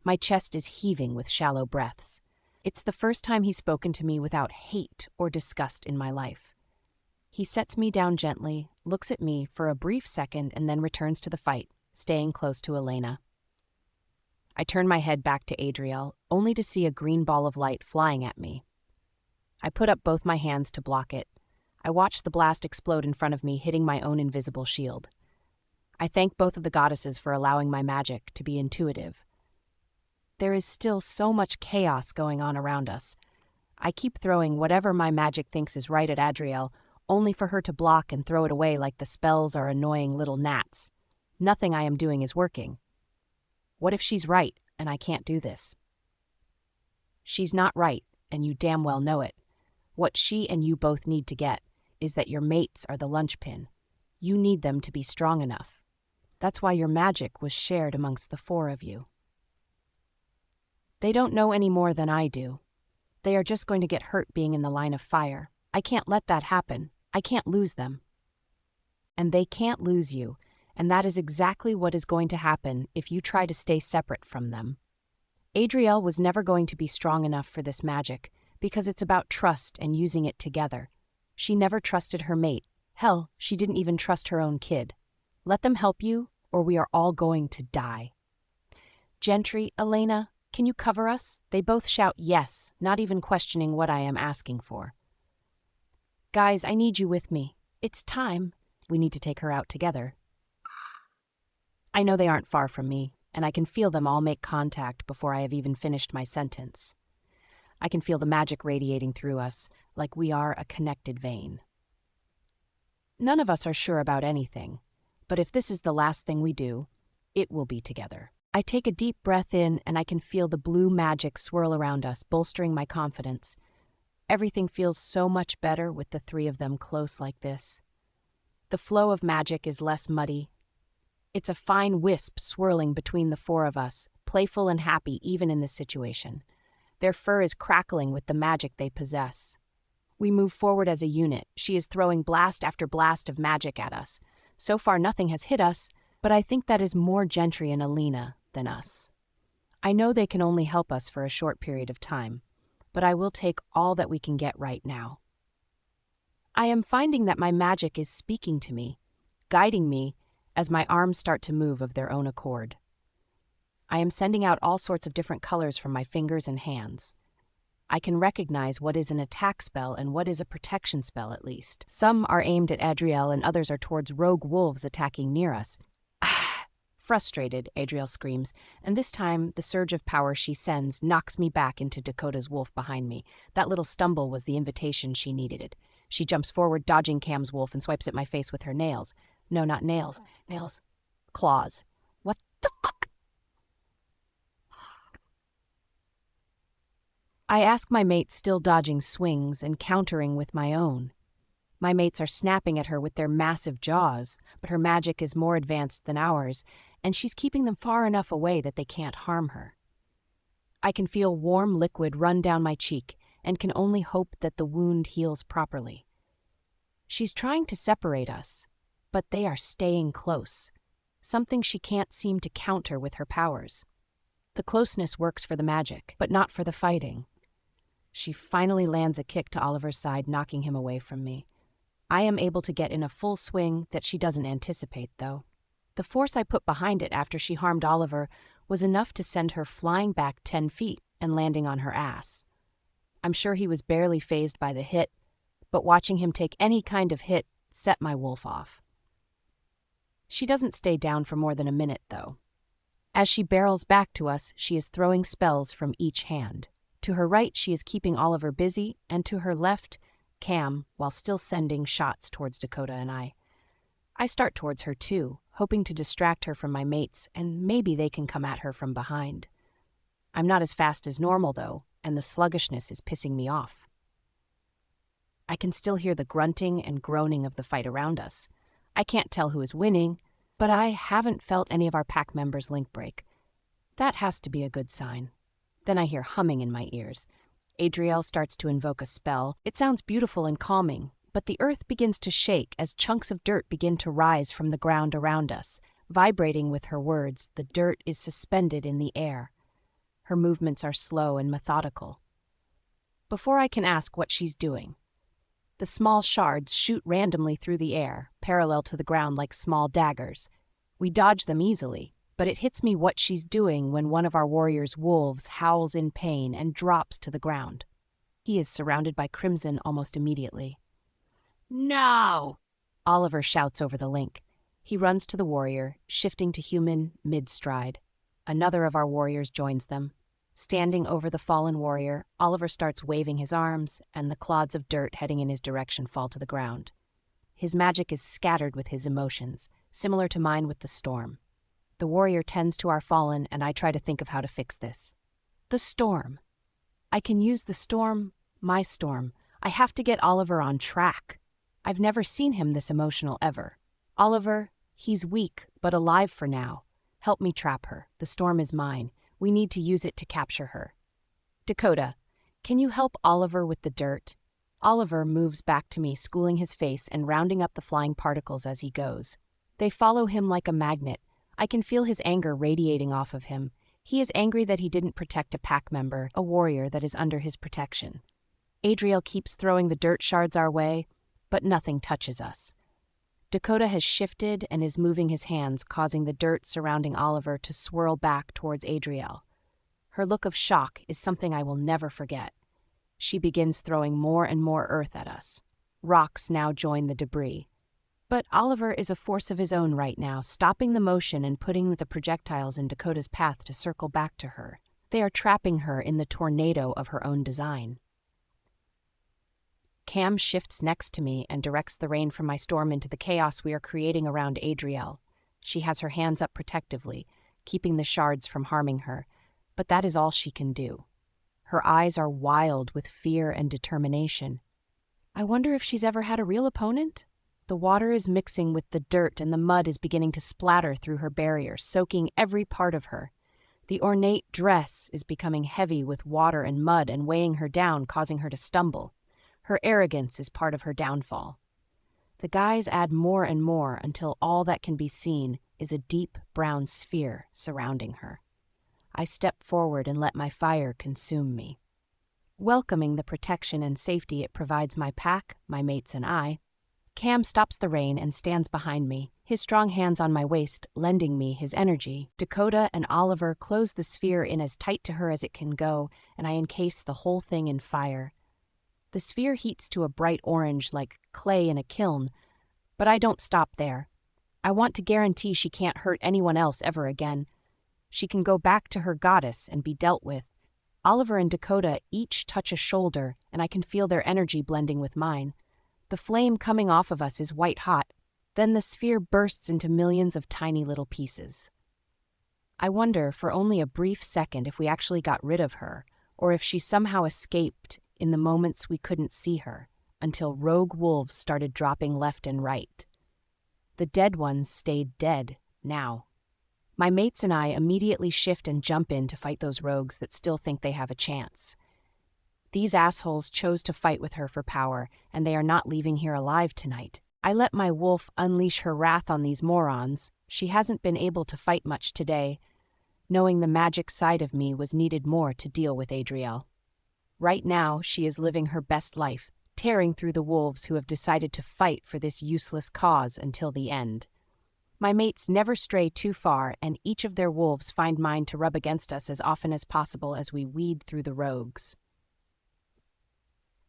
My chest is heaving with shallow breaths. It's the first time he's spoken to me without hate or disgust in my life. He sets me down gently, looks at me for a brief second, and then returns to the fight, staying close to Elena. I turn my head back to Adrielle, only to see a green ball of light flying at me. I put up both my hands to block it. I watch the blast explode in front of me, hitting my own invisible shield. I thank both of the goddesses for allowing my magic to be intuitive. There is still so much chaos going on around us. I keep throwing whatever my magic thinks is right at Adrielle, only for her to block and throw it away like the spells are annoying little gnats. Nothing I am doing is working. What if she's right and I can't do this? She's not right, and you damn well know it. What she and you both need to get is that your mates are the linchpin. You need them to be strong enough. That's why your magic was shared amongst the 4 of you. They don't know any more than I do. They are just going to get hurt being in the line of fire. I can't let that happen. I can't lose them. And they can't lose you, and that is exactly what is going to happen if you try to stay separate from them. Adrielle was never going to be strong enough for this magic, because it's about trust and using it together. She never trusted her mate. Hell, she didn't even trust her own kid. Let them help you, or we are all going to die. Gentry, Elena, can you cover us? They both shout yes, not even questioning what I am asking for. Guys, I need you with me. It's time. We need to take her out together. I know they aren't far from me, and I can feel them all make contact before I have even finished my sentence. I can feel the magic radiating through us, like we are a connected vein. None of us are sure about anything, but if this is the last thing we do, it will be together. I take a deep breath in, and I can feel the blue magic swirl around us, bolstering my confidence. Everything feels so much better with the 3 of them close like this. The flow of magic is less muddy. It's a fine wisp swirling between the four of us, playful and happy even in this situation. Their fur is crackling with the magic they possess. We move forward as a unit. She is throwing blast after blast of magic at us. So far nothing has hit us, but I think that is more Gentry and Alina than us. I know they can only help us for a short period of time, but I will take all that we can get right now. I am finding that my magic is speaking to me, guiding me as my arms start to move of their own accord. I am sending out all sorts of different colors from my fingers and hands. I can recognize what is an attack spell and what is a protection spell at least. Some are aimed at Adriel and others are towards rogue wolves attacking near us. Ah! Frustrated, Adriel screams, and this time the surge of power she sends knocks me back into Dakota's wolf behind me. That little stumble was the invitation she needed. She jumps forward, dodging Cam's wolf, and swipes at my face with her nails. No, not nails. Nails. Claws. What the fuck? I ask my mates, still dodging swings and countering with my own. My mates are snapping at her with their massive jaws, but her magic is more advanced than ours, and she's keeping them far enough away that they can't harm her. I can feel warm liquid run down my cheek and can only hope that the wound heals properly. She's trying to separate us, but they are staying close, something she can't seem to counter with her powers. The closeness works for the magic, but not for the fighting. She finally lands a kick to Oliver's side, knocking him away from me. I am able to get in a full swing that she doesn't anticipate, though. The force I put behind it after she harmed Oliver was enough to send her flying back 10 feet and landing on her ass. I'm sure he was barely fazed by the hit, but watching him take any kind of hit set my wolf off. She doesn't stay down for more than a minute, though. As she barrels back to us, she is throwing spells from each hand. To her right, she is keeping Oliver busy, and to her left, Cam, while still sending shots towards Dakota and I. I start towards her too, hoping to distract her from my mates, and maybe they can come at her from behind. I'm not as fast as normal, though, and the sluggishness is pissing me off. I can still hear the grunting and groaning of the fight around us. I can't tell who is winning, but I haven't felt any of our pack members link break. That has to be a good sign. Then I hear humming in my ears. Adriel starts to invoke a spell. It sounds beautiful and calming, but the earth begins to shake as chunks of dirt begin to rise from the ground around us. Vibrating with her words, the dirt is suspended in the air. Her movements are slow and methodical. Before I can ask what she's doing, the small shards shoot randomly through the air, parallel to the ground like small daggers. We dodge them easily, but it hits me what she's doing when one of our warriors' wolves howls in pain and drops to the ground. He is surrounded by crimson almost immediately. "No!" Oliver shouts over the link. He runs to the warrior, shifting to human mid-stride. Another of our warriors joins them. Standing over the fallen warrior, Oliver starts waving his arms, and the clods of dirt heading in his direction fall to the ground. His magic is scattered with his emotions, similar to mine with the storm. The warrior tends to our fallen, and I try to think of how to fix this. The storm. I can use the storm, my storm. I have to get Oliver on track. I've never seen him this emotional ever. Oliver, he's weak, but alive for now. Help me trap her. The storm is mine. We need to use it to capture her. Dakota, can you help Oliver with the dirt? Oliver moves back to me, schooling his face and rounding up the flying particles as he goes. They follow him like a magnet. I can feel his anger radiating off of him. He is angry that he didn't protect a pack member, a warrior that is under his protection. Adriel keeps throwing the dirt shards our way, but nothing touches us. Dakota has shifted and is moving his hands, causing the dirt surrounding Oliver to swirl back towards Adriel. Her look of shock is something I will never forget. She begins throwing more and more earth at us. Rocks now join the debris. But Oliver is a force of his own right now, stopping the motion and putting the projectiles in Dakota's path to circle back to her. They are trapping her in the tornado of her own design. Cam shifts next to me and directs the rain from my storm into the chaos we are creating around Adriel. She has her hands up protectively, keeping the shards from harming her, but that is all she can do. Her eyes are wild with fear and determination. I wonder if she's ever had a real opponent? The water is mixing with the dirt and the mud is beginning to splatter through her barrier, soaking every part of her. The ornate dress is becoming heavy with water and mud and weighing her down, causing her to stumble. Her arrogance is part of her downfall. The guys add more and more until all that can be seen is a deep brown sphere surrounding her. I step forward and let my fire consume me. Welcoming the protection and safety it provides my pack, my mates, and I, Cam stops the rain and stands behind me, his strong hands on my waist, lending me his energy. Dakota and Oliver close the sphere in as tight to her as it can go, and I encase the whole thing in fire. The sphere heats to a bright orange like clay in a kiln, but I don't stop there. I want to guarantee she can't hurt anyone else ever again. She can go back to her goddess and be dealt with. Oliver and Dakota each touch a shoulder, and I can feel their energy blending with mine. The flame coming off of us is white hot. Then the sphere bursts into millions of tiny little pieces. I wonder for only a brief second if we actually got rid of her, or if she somehow escaped in the moments we couldn't see her, until rogue wolves started dropping left and right. The dead ones stayed dead, now. My mates and I immediately shift and jump in to fight those rogues that still think they have a chance. These assholes chose to fight with her for power, and they are not leaving here alive tonight. I let my wolf unleash her wrath on these morons. She hasn't been able to fight much today. Knowing the magic side of me was needed more to deal with Adrielle. Right now, she is living her best life, tearing through the wolves who have decided to fight for this useless cause until the end. My mates never stray too far, and each of their wolves find mine to rub against us as often as possible as we weed through the rogues.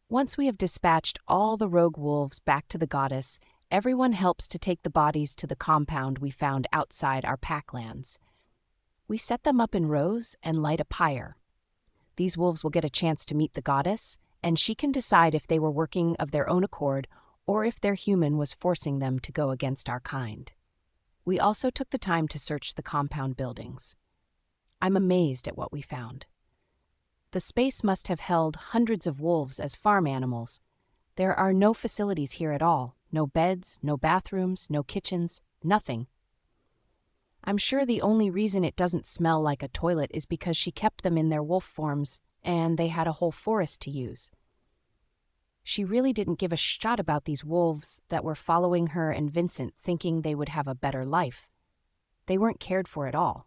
Once we have dispatched all the rogue wolves back to the goddess, everyone helps to take the bodies to the compound we found outside our packlands. We set them up in rows and light a pyre. These wolves will get a chance to meet the goddess, and she can decide if they were working of their own accord or if their human was forcing them to go against our kind. We also took the time to search the compound buildings. I'm amazed at what we found. The space must have held hundreds of wolves as farm animals. There are no facilities here at all. No beds, no bathrooms, no kitchens, nothing. I'm sure the only reason it doesn't smell like a toilet is because she kept them in their wolf forms and they had a whole forest to use. She really didn't give a shot about these wolves that were following her and Vincent, thinking they would have a better life. They weren't cared for at all.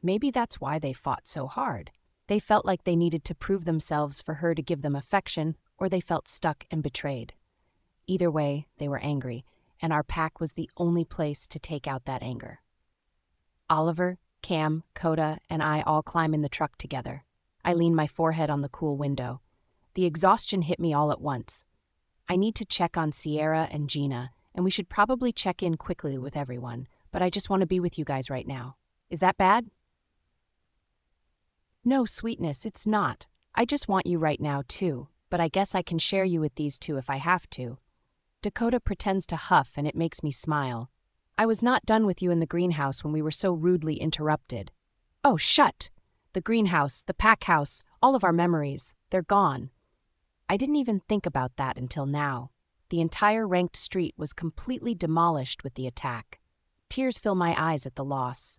Maybe that's why they fought so hard. They felt like they needed to prove themselves for her to give them affection, or they felt stuck and betrayed. Either way, they were angry, and our pack was the only place to take out that anger. Oliver, Cam, Coda, and I all climb in the truck together. I lean my forehead on the cool window. The exhaustion hit me all at once. I need to check on Sierra and Gina, and we should probably check in quickly with everyone, but I just want to be with you guys right now. Is that bad? No, sweetness, it's not. I just want you right now, too, but I guess I can share you with these two if I have to. Dakota pretends to huff, and it makes me smile. I was not done with you in the greenhouse when we were so rudely interrupted. Oh, shut! The greenhouse, the pack house, all of our memories, they're gone. I didn't even think about that until now. The entire ranked street was completely demolished with the attack. Tears fill my eyes at the loss.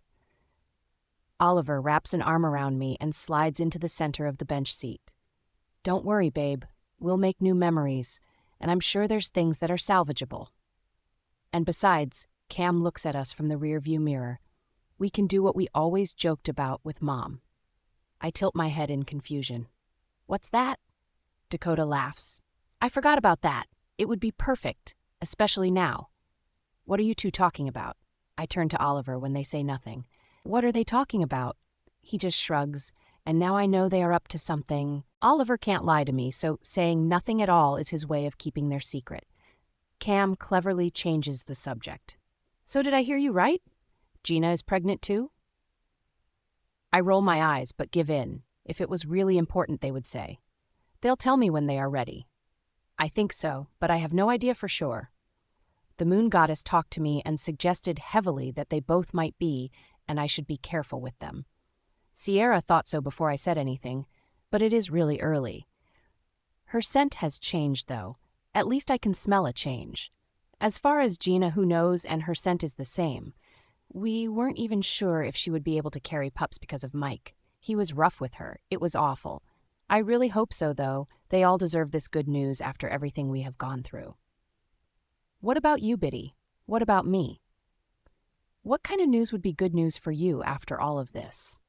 Oliver wraps an arm around me and slides into the center of the bench seat. Don't worry, babe. We'll make new memories, and I'm sure there's things that are salvageable. And besides, Cam looks at us from the rearview mirror. We can do what we always joked about with Mom. I tilt my head in confusion. What's that? Dakota laughs. I forgot about that. It would be perfect, especially now. What are you two talking about? I turn to Oliver when they say nothing. What are they talking about? He just shrugs, and now I know they are up to something. Oliver can't lie to me, so saying nothing at all is his way of keeping their secret. Cam cleverly changes the subject. So did I hear you right? Gina is pregnant too? I roll my eyes, but give in. If it was really important, they would say. They'll tell me when they are ready. I think so, but I have no idea for sure. The moon goddess talked to me and suggested heavily that they both might be, and I should be careful with them. Sierra thought so before I said anything, but it is really early. Her scent has changed, though. At least I can smell a change. As far as Gina, who knows, and her scent is the same. We weren't even sure if she would be able to carry pups because of Mike. He was rough with her. It was awful. I really hope so, though. They all deserve this good news after everything we have gone through. What about you, Biddy? What about me? What kind of news would be good news for you after all of this?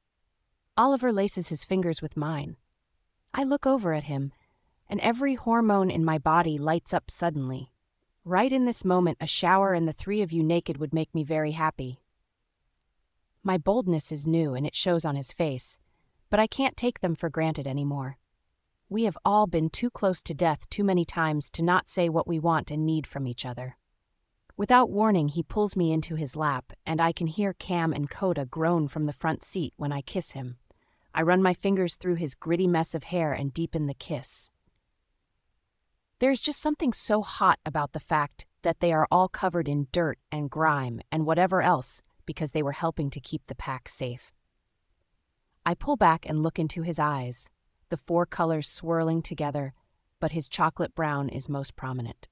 Oliver laces his fingers with mine. I look over at him, and every hormone in my body lights up suddenly. Right in this moment, a shower and the three of you naked would make me very happy. My boldness is new and it shows on his face, but I can't take them for granted anymore. We have all been too close to death too many times to not say what we want and need from each other. Without warning, he pulls me into his lap, and I can hear Cam and Coda groan from the front seat when I kiss him. I run my fingers through his gritty mess of hair and deepen the kiss. There's just something so hot about the fact that they are all covered in dirt and grime and whatever else because they were helping to keep the pack safe. I pull back and look into his eyes, the four colors swirling together, but his chocolate brown is most prominent.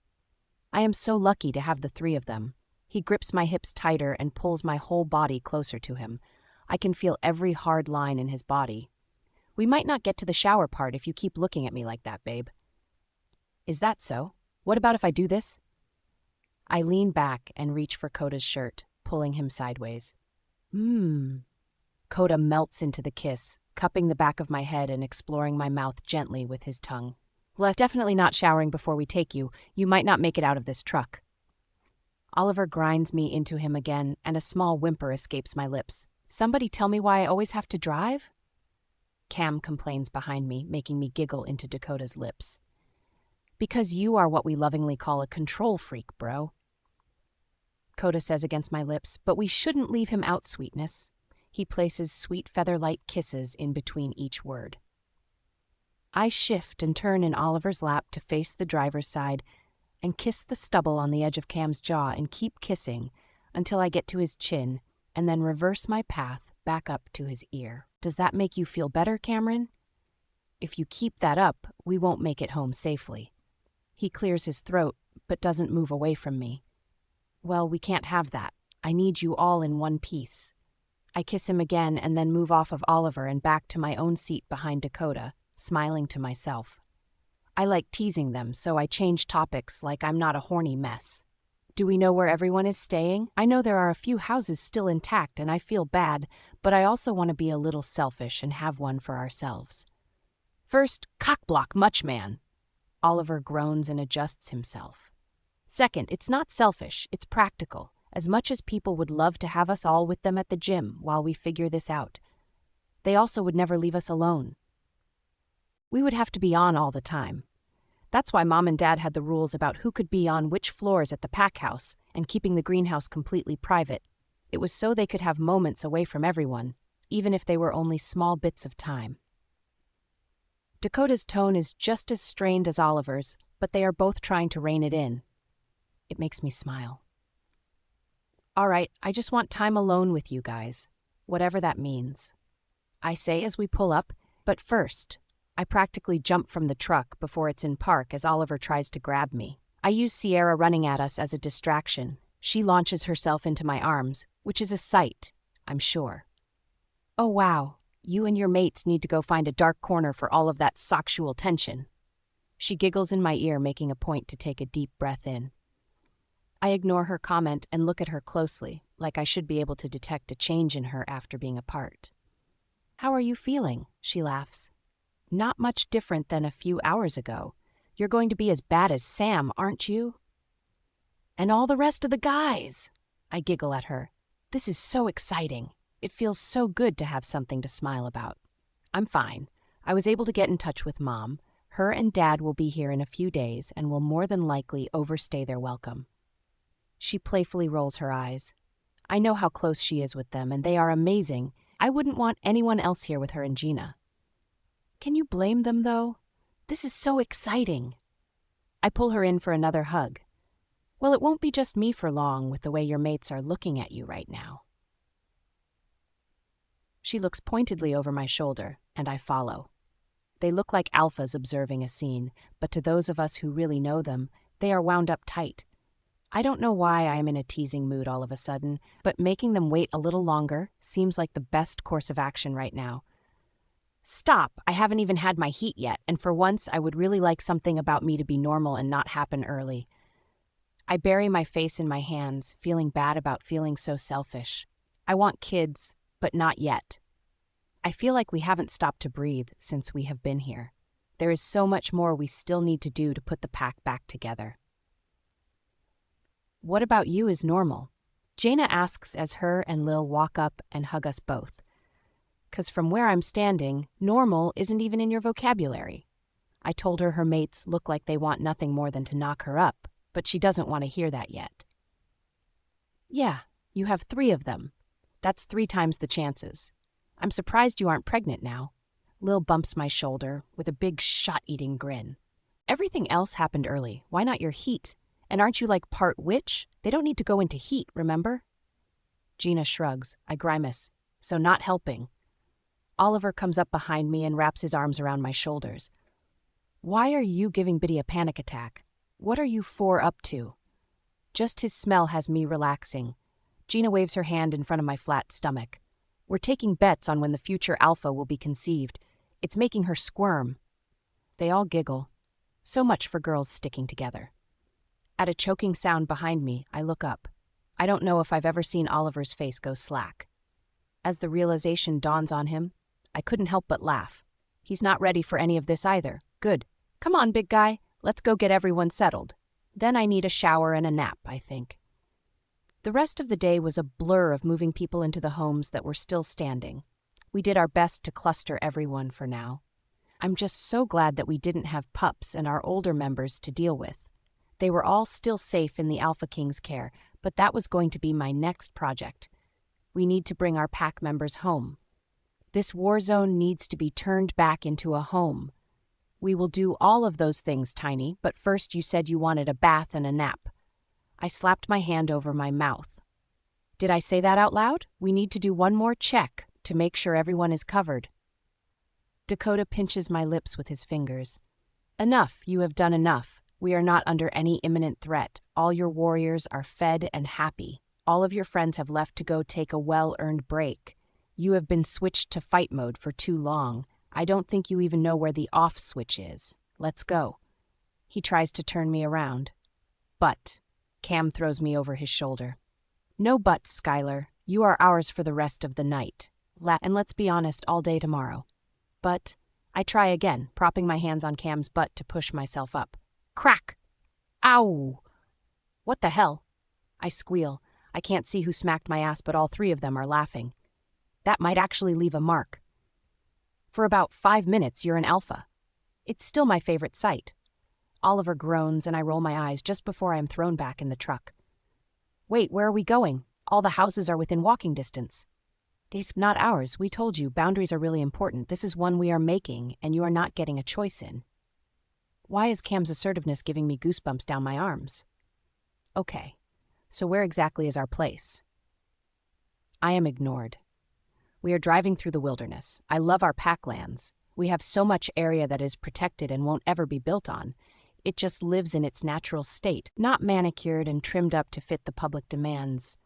I am so lucky to have the three of them. He grips my hips tighter and pulls my whole body closer to him. I can feel every hard line in his body. We might not get to the shower part if you keep looking at me like that, babe. Is that so? What about if I do this? I lean back and reach for Coda's shirt, pulling him sideways. Coda melts into the kiss, cupping the back of my head and exploring my mouth gently with his tongue. Well, definitely not showering before we take you. You might not make it out of this truck. Oliver grinds me into him again, and a small whimper escapes my lips. Somebody tell me why I always have to drive? Cam complains behind me, making me giggle into Dakota's lips. Because you are what we lovingly call a control freak, bro. Coda says against my lips, but we shouldn't leave him out, sweetness. He places sweet feather-light kisses in between each word. I shift and turn in Oliver's lap to face the driver's side and kiss the stubble on the edge of Cam's jaw and keep kissing until I get to his chin and then reverse my path back up to his ear. Does that make you feel better, Cameron? If you keep that up, we won't make it home safely. He clears his throat, but doesn't move away from me. Well, we can't have that. I need you all in one piece. I kiss him again and then move off of Oliver and back to my own seat behind Dakota, smiling to myself. I like teasing them, so I change topics like I'm not a horny mess. Do we know where everyone is staying? I know there are a few houses still intact and I feel bad, but I also want to be a little selfish and have one for ourselves. First, cockblock muchman. Oliver groans and adjusts himself. Second, it's not selfish, it's practical, as much as people would love to have us all with them at the gym while we figure this out. They also would never leave us alone. We would have to be on all the time. That's why Mom and Dad had the rules about who could be on which floors at the pack house and keeping the greenhouse completely private. It was so they could have moments away from everyone, even if they were only small bits of time. Dakota's tone is just as strained as Oliver's, but they are both trying to rein it in. It makes me smile. All right, I just want time alone with you guys, whatever that means. I say as we pull up, but first, I practically jump from the truck before it's in park as Oliver tries to grab me. I use Sierra running at us as a distraction. She launches herself into my arms, which is a sight, I'm sure. Oh wow, you and your mates need to go find a dark corner for all of that sexual tension. She giggles in my ear, making a point to take a deep breath in. I ignore her comment and look at her closely, like I should be able to detect a change in her after being apart. How are you feeling? She laughs. Not much different than a few hours ago. You're going to be as bad as Sam, aren't you? And all the rest of the guys. I giggle at her. This is so exciting. It feels so good to have something to smile about. I'm fine. I was able to get in touch with Mom. Her and Dad will be here in a few days and will more than likely overstay their welcome. She playfully rolls her eyes. I know how close she is with them, and they are amazing. I wouldn't want anyone else here with her and Gina. Can you blame them, though? This is so exciting. I pull her in for another hug. Well, it won't be just me for long with the way your mates are looking at you right now. She looks pointedly over my shoulder, and I follow. They look like alphas observing a scene, but to those of us who really know them, they are wound up tight. I don't know why I am in a teasing mood all of a sudden, but making them wait a little longer seems like the best course of action right now. Stop! I haven't even had my heat yet, and for once I would really like something about me to be normal and not happen early. I bury my face in my hands, feeling bad about feeling so selfish. I want kids, but not yet. I feel like we haven't stopped to breathe since we have been here. There is so much more we still need to do to put the pack back together. What about you is normal? Jaina asks as her and Lil walk up and hug us both. 'Cause from where I'm standing, normal isn't even in your vocabulary. I told her her mates look like they want nothing more than to knock her up, but she doesn't want to hear that yet. Yeah, you have 3 of them. That's 3 times the chances. I'm surprised you aren't pregnant now. Lil bumps my shoulder with a big shot-eating grin. Everything else happened early. Why not your heat? And aren't you like part witch? They don't need to go into heat, remember? Gina shrugs. I grimace. So not helping. Oliver comes up behind me and wraps his arms around my shoulders. Why are you giving Biddy a panic attack? What are you 4 up to? Just his smell has me relaxing. Gina waves her hand in front of my flat stomach. We're taking bets on when the future alpha will be conceived. It's making her squirm. They all giggle. So much for girls sticking together. At a choking sound behind me, I look up. I don't know if I've ever seen Oliver's face go slack. As the realization dawns on him, I couldn't help but laugh. He's not ready for any of this either. Good. Come on, big guy. Let's go get everyone settled. Then I need a shower and a nap, I think. The rest of the day was a blur of moving people into the homes that were still standing. We did our best to cluster everyone for now. I'm just so glad that we didn't have pups and our older members to deal with. They were all still safe in the Alpha King's care, but that was going to be my next project. We need to bring our pack members home. This war zone needs to be turned back into a home. We will do all of those things, Tiny, but first you said you wanted a bath and a nap. I slapped my hand over my mouth. Did I say that out loud? We need to do one more check to make sure everyone is covered. Dakota pinches my lips with his fingers. Enough, you have done enough. We are not under any imminent threat. All your warriors are fed and happy. All of your friends have left to go take a well-earned break. You have been switched to fight mode for too long. I don't think you even know where the off switch is. Let's go. He tries to turn me around. But Cam throws me over his shoulder. No buts, Skylar. You are ours for the rest of the night. And let's be honest, all day tomorrow. But I try again, propping my hands on Cam's butt to push myself up. Crack! Ow! What the hell? I squeal. I can't see who smacked my ass, but all 3 of them are laughing. That might actually leave a mark. For about 5 minutes, you're an alpha. It's still my favorite sight. Oliver groans and I roll my eyes just before I am thrown back in the truck. Wait, where are we going? All the houses are within walking distance. These not ours. We told you, boundaries are really important. This is one we are making, and you are not getting a choice in. Why is Cam's assertiveness giving me goosebumps down my arms? Okay, so where exactly is our place? I am ignored. We are driving through the wilderness. I love our packlands. We have so much area that is protected and won't ever be built on. It just lives in its natural state, not manicured and trimmed up to fit the public demands.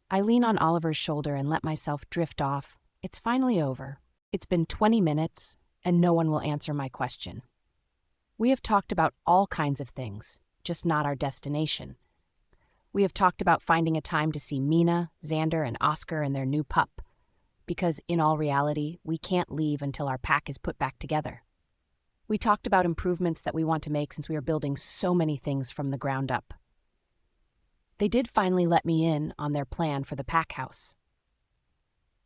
I lean on Oliver's shoulder and let myself drift off. It's finally over. It's been 20 minutes, and no one will answer my question. We have talked about all kinds of things, just not our destination. We have talked about finding a time to see Mina, Xander, and Oscar and their new pup. Because, in all reality, we can't leave until our pack is put back together. We talked about improvements that we want to make since we are building so many things from the ground up. They did finally let me in on their plan for the pack house.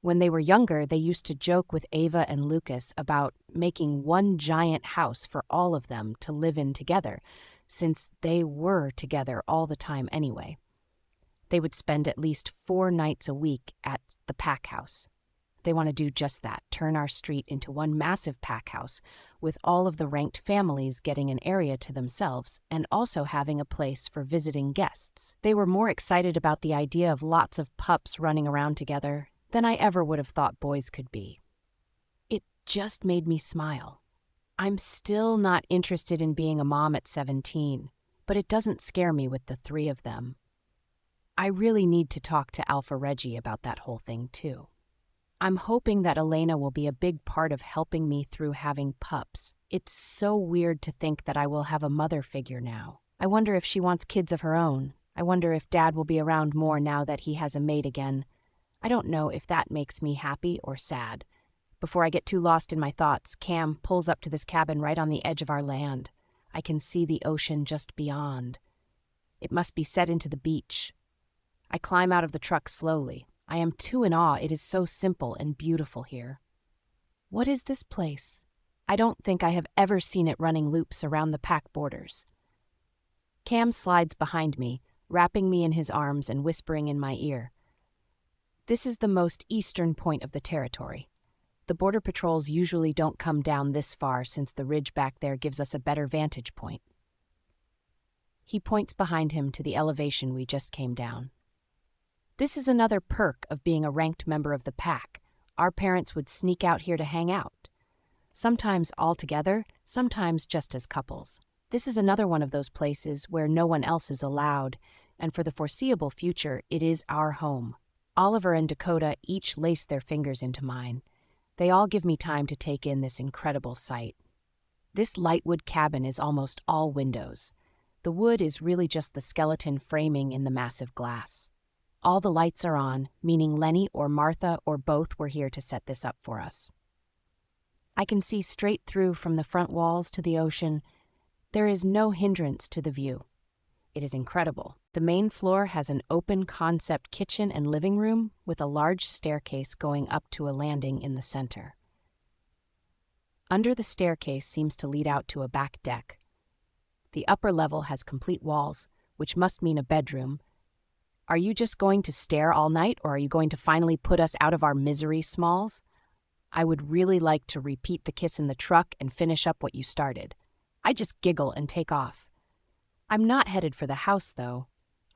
When they were younger, they used to joke with Ava and Lucas about making one giant house for all of them to live in together, since they were together all the time anyway. They would spend at least 4 nights a week at the pack house. They want to do just that, turn our street into one massive pack house, with all of the ranked families getting an area to themselves and also having a place for visiting guests. They were more excited about the idea of lots of pups running around together than I ever would have thought boys could be. It just made me smile. I'm still not interested in being a mom at 17, but it doesn't scare me with the 3 of them. I really need to talk to Alpha Reggie about that whole thing, too. I'm hoping that Elena will be a big part of helping me through having pups. It's so weird to think that I will have a mother figure now. I wonder if she wants kids of her own. I wonder if Dad will be around more now that he has a mate again. I don't know if that makes me happy or sad. Before I get too lost in my thoughts, Cam pulls up to this cabin right on the edge of our land. I can see the ocean just beyond. It must be set into the beach. I climb out of the truck slowly. I am too in awe. It is so simple and beautiful here. What is this place? I don't think I have ever seen it running loops around the pack borders. Cam slides behind me, wrapping me in his arms and whispering in my ear. This is the most eastern point of the territory. The border patrols usually don't come down this far since the ridge back there gives us a better vantage point. He points behind him to the elevation we just came down. This is another perk of being a ranked member of the pack. Our parents would sneak out here to hang out. Sometimes all together, sometimes just as couples. This is another one of those places where no one else is allowed, and for the foreseeable future, it is our home. Oliver and Dakota each lace their fingers into mine. They all give me time to take in this incredible sight. This lightwood cabin is almost all windows. The wood is really just the skeleton framing in the massive glass. All the lights are on, meaning Lenny or Martha or both were here to set this up for us. I can see straight through from the front walls to the ocean. There is no hindrance to the view. It is incredible. The main floor has an open concept kitchen and living room with a large staircase going up to a landing in the center. Under the staircase seems to lead out to a back deck. The upper level has complete walls, which must mean a bedroom. Are you just going to stare all night, or are you going to finally put us out of our misery, Smalls? I would really like to repeat the kiss in the truck and finish up what you started. I just giggle and take off. I'm not headed for the house, though.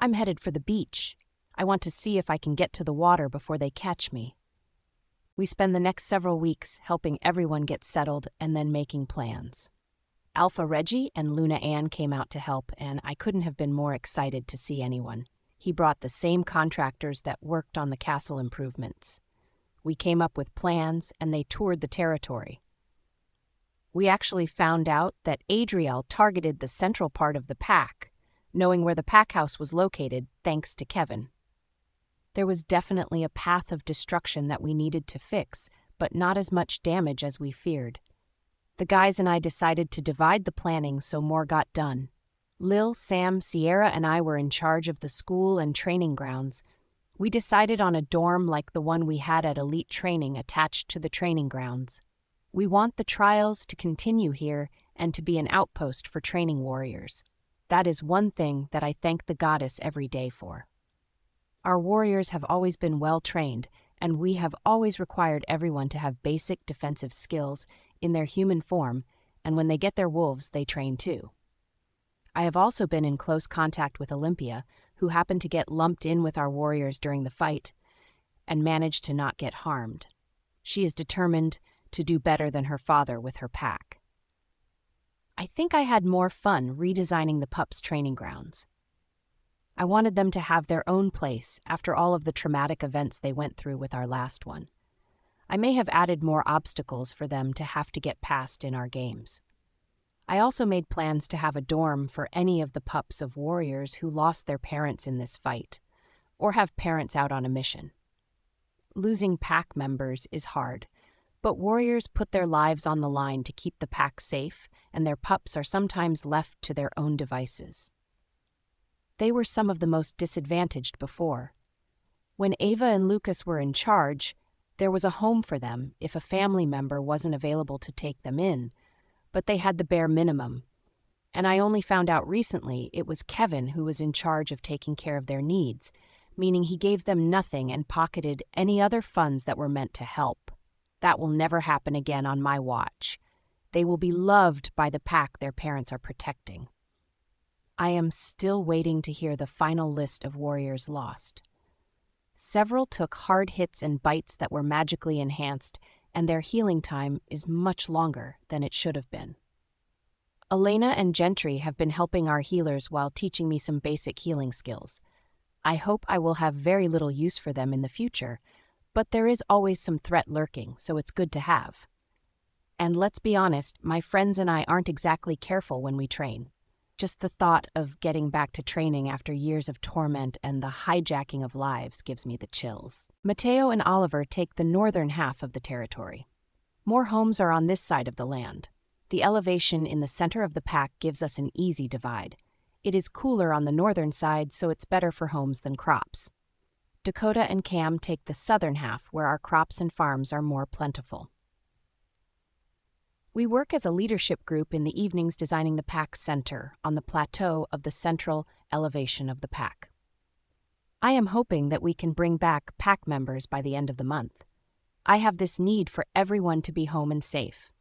I'm headed for the beach. I want to see if I can get to the water before they catch me. We spend the next several weeks helping everyone get settled and then making plans. Alpha Reggie and Luna Ann came out to help, and I couldn't have been more excited to see anyone. He brought the same contractors that worked on the castle improvements. We came up with plans, and they toured the territory. We actually found out that Adriel targeted the central part of the pack, knowing where the pack house was located thanks to Kevin. There was definitely a path of destruction that we needed to fix, but not as much damage as we feared. The guys and I decided to divide the planning so more got done. Lil, Sam, Sierra, and I were in charge of the school and training grounds. We decided on a dorm like the one we had at Elite Training attached to the training grounds. We want the trials to continue here and to be an outpost for training warriors. That is one thing that I thank the goddess every day for. Our warriors have always been well trained, and we have always required everyone to have basic defensive skills in their human form, and when they get their wolves, they train too. I have also been in close contact with Olympia, who happened to get lumped in with our warriors during the fight and managed to not get harmed. She is determined to do better than her father with her pack. I think I had more fun redesigning the pups' training grounds. I wanted them to have their own place after all of the traumatic events they went through with our last one. I may have added more obstacles for them to have to get past in our games. I also made plans to have a dorm for any of the pups of warriors who lost their parents in this fight, or have parents out on a mission. Losing pack members is hard, but warriors put their lives on the line to keep the pack safe, and their pups are sometimes left to their own devices. They were some of the most disadvantaged before. When Ava and Lucas were in charge, there was a home for them if a family member wasn't available to take them in, but they had the bare minimum. And I only found out recently it was Kevin who was in charge of taking care of their needs, meaning he gave them nothing and pocketed any other funds that were meant to help. That will never happen again on my watch. They will be loved by the pack their parents are protecting. I am still waiting to hear the final list of warriors lost. Several took hard hits and bites that were magically enhanced, and their healing time is much longer than it should have been. Elena and Gentry have been helping our healers while teaching me some basic healing skills. I hope I will have very little use for them in the future, but there is always some threat lurking, so it's good to have. And let's be honest, my friends and I aren't exactly careful when we train. Just the thought of getting back to training after years of torment and the hijacking of lives gives me the chills. Mateo and Oliver take the northern half of the territory. More homes are on this side of the land. The elevation in the center of the pack gives us an easy divide. It is cooler on the northern side, so it's better for homes than crops. Dakota and Cam take the southern half, where our crops and farms are more plentiful. We work as a leadership group in the evenings designing the pack center on the plateau of the central elevation of the pack. I am hoping that we can bring back pack members by the end of the month. I have this need for everyone to be home and safe.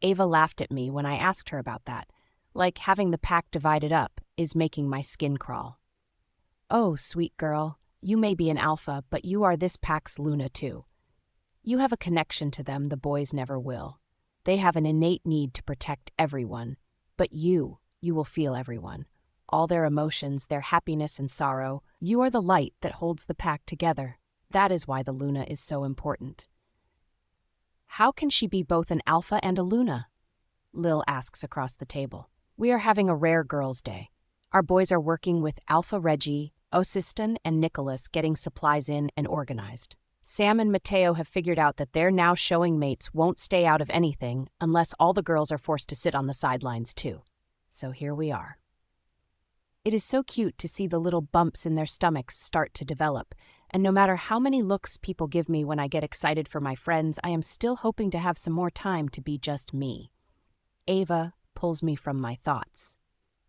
Ava laughed at me when I asked her about that, like having the pack divided up is making my skin crawl. Oh, sweet girl, you may be an alpha, but you are this pack's Luna too. You have a connection to them the boys never will. They have an innate need to protect everyone, but you will feel everyone. All their emotions, their happiness and sorrow. You are the light that holds the pack together. That is why the Luna is so important. How can she be both an alpha and a Luna? Lil asks across the table. We are having a rare girls' day. Our boys are working with Alpha Reggie, Osiston, and Nicholas getting supplies in and organized. Sam and Mateo have figured out that their now showing mates won't stay out of anything unless all the girls are forced to sit on the sidelines too. So here we are. It is so cute to see the little bumps in their stomachs start to develop, and no matter how many looks people give me when I get excited for my friends, I am still hoping to have some more time to be just me. Ava pulls me from my thoughts.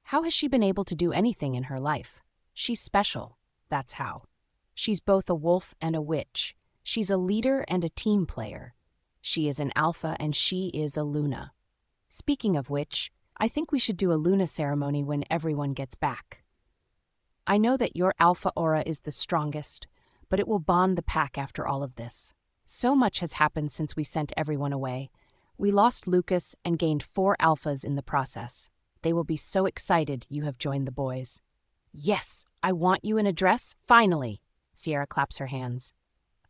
How has she been able to do anything in her life? She's special, that's how. She's both a wolf and a witch. She's a leader and a team player. She is an alpha and she is a Luna. Speaking of which, I think we should do a Luna ceremony when everyone gets back. I know that your alpha aura is the strongest, but it will bond the pack after all of this. So much has happened since we sent everyone away. We lost Lucas and gained 4 alphas in the process. They will be so excited you have joined the boys. Yes, I want you in a dress, finally. Sierra claps her hands.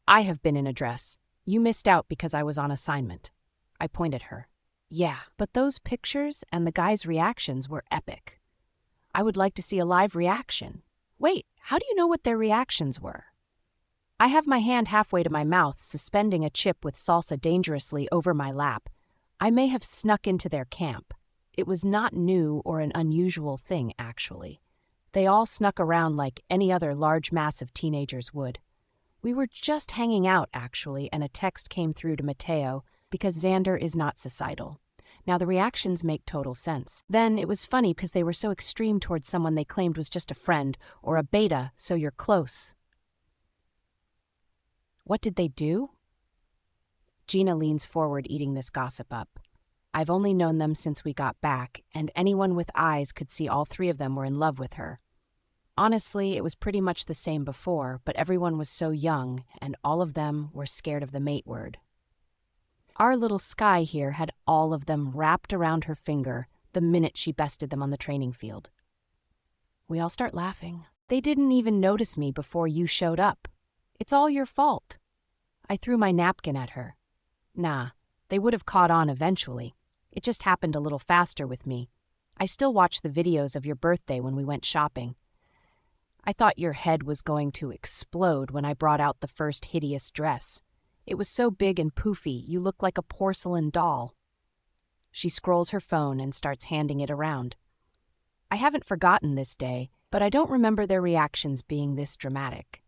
I have been in a dress. You missed out because I was on assignment. I point at her. Yeah, but those pictures and the guys' reactions were epic. I would like to see a live reaction. Wait, how do you know what their reactions were? I have my hand halfway to my mouth, suspending a chip with salsa dangerously over my lap. I may have snuck into their camp. It was not new or an unusual thing, actually. They all snuck around like any other large mass of teenagers would. We were just hanging out, actually, and a text came through to Mateo because Xander is not societal. Now, the reactions make total sense. Then, it was funny because they were so extreme towards someone they claimed was just a friend or a beta, so you're close. What did they do? Gina leans forward, eating this gossip up. I've only known them since we got back, and anyone with eyes could see all 3 of them were in love with her. Honestly, it was pretty much the same before, but everyone was so young, and all of them were scared of the mate word. Our little Sky here had all of them wrapped around her finger the minute she bested them on the training field. We all start laughing. They didn't even notice me before you showed up. It's all your fault. I threw my napkin at her. Nah, they would have caught on eventually. It just happened a little faster with me. I still watch the videos of your birthday when we went shopping. I thought your head was going to explode when I brought out the first hideous dress. It was so big and poofy, you looked like a porcelain doll. She scrolls her phone and starts handing it around. I haven't forgotten this day, but I don't remember their reactions being this dramatic.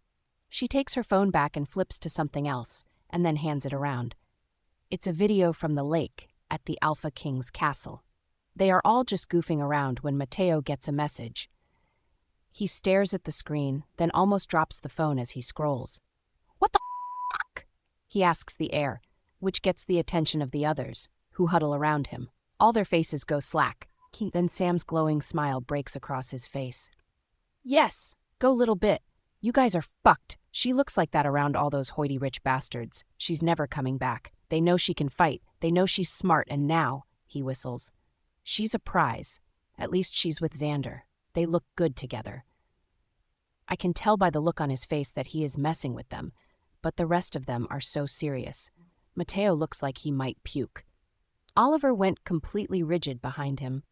She takes her phone back and flips to something else, and then hands it around. It's a video from the lake at the Alpha King's castle. They are all just goofing around when Mateo gets a message. He stares at the screen, then almost drops the phone as he scrolls. What the f***? He asks the air, which gets the attention of the others, who huddle around him. All their faces go slack. Then Sam's glowing smile breaks across his face. Yes, go little bit. You guys are fucked. She looks like that around all those hoity-rich bastards. She's never coming back. They know she can fight. They know she's smart, and now, he whistles, she's a prize. At least she's with Xander. They look good together. I can tell by the look on his face that he is messing with them, but the rest of them are so serious. Mateo looks like he might puke. Oliver went completely rigid behind him.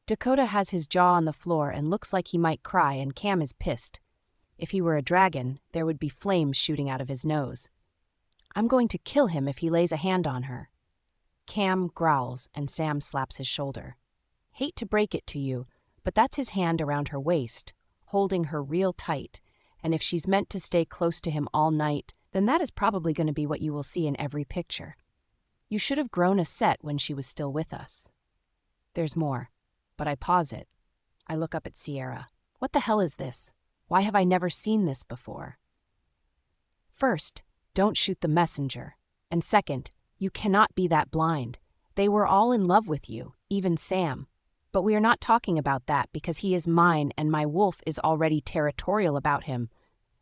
Dakota has his jaw on the floor and looks like he might cry, and Cam is pissed. If he were a dragon, there would be flames shooting out of his nose. I'm going to kill him if he lays a hand on her. Cam growls and Sam slaps his shoulder. Hate to break it to you, but that's his hand around her waist, holding her real tight, and if she's meant to stay close to him all night, then that is probably going to be what you will see in every picture. You should have grown a set when she was still with us. There's more, but I pause it. I look up at Sierra. What the hell is this? Why have I never seen this before? First, don't shoot the messenger. And second, you cannot be that blind. They were all in love with you, even Sam. But we are not talking about that because he is mine and my wolf is already territorial about him.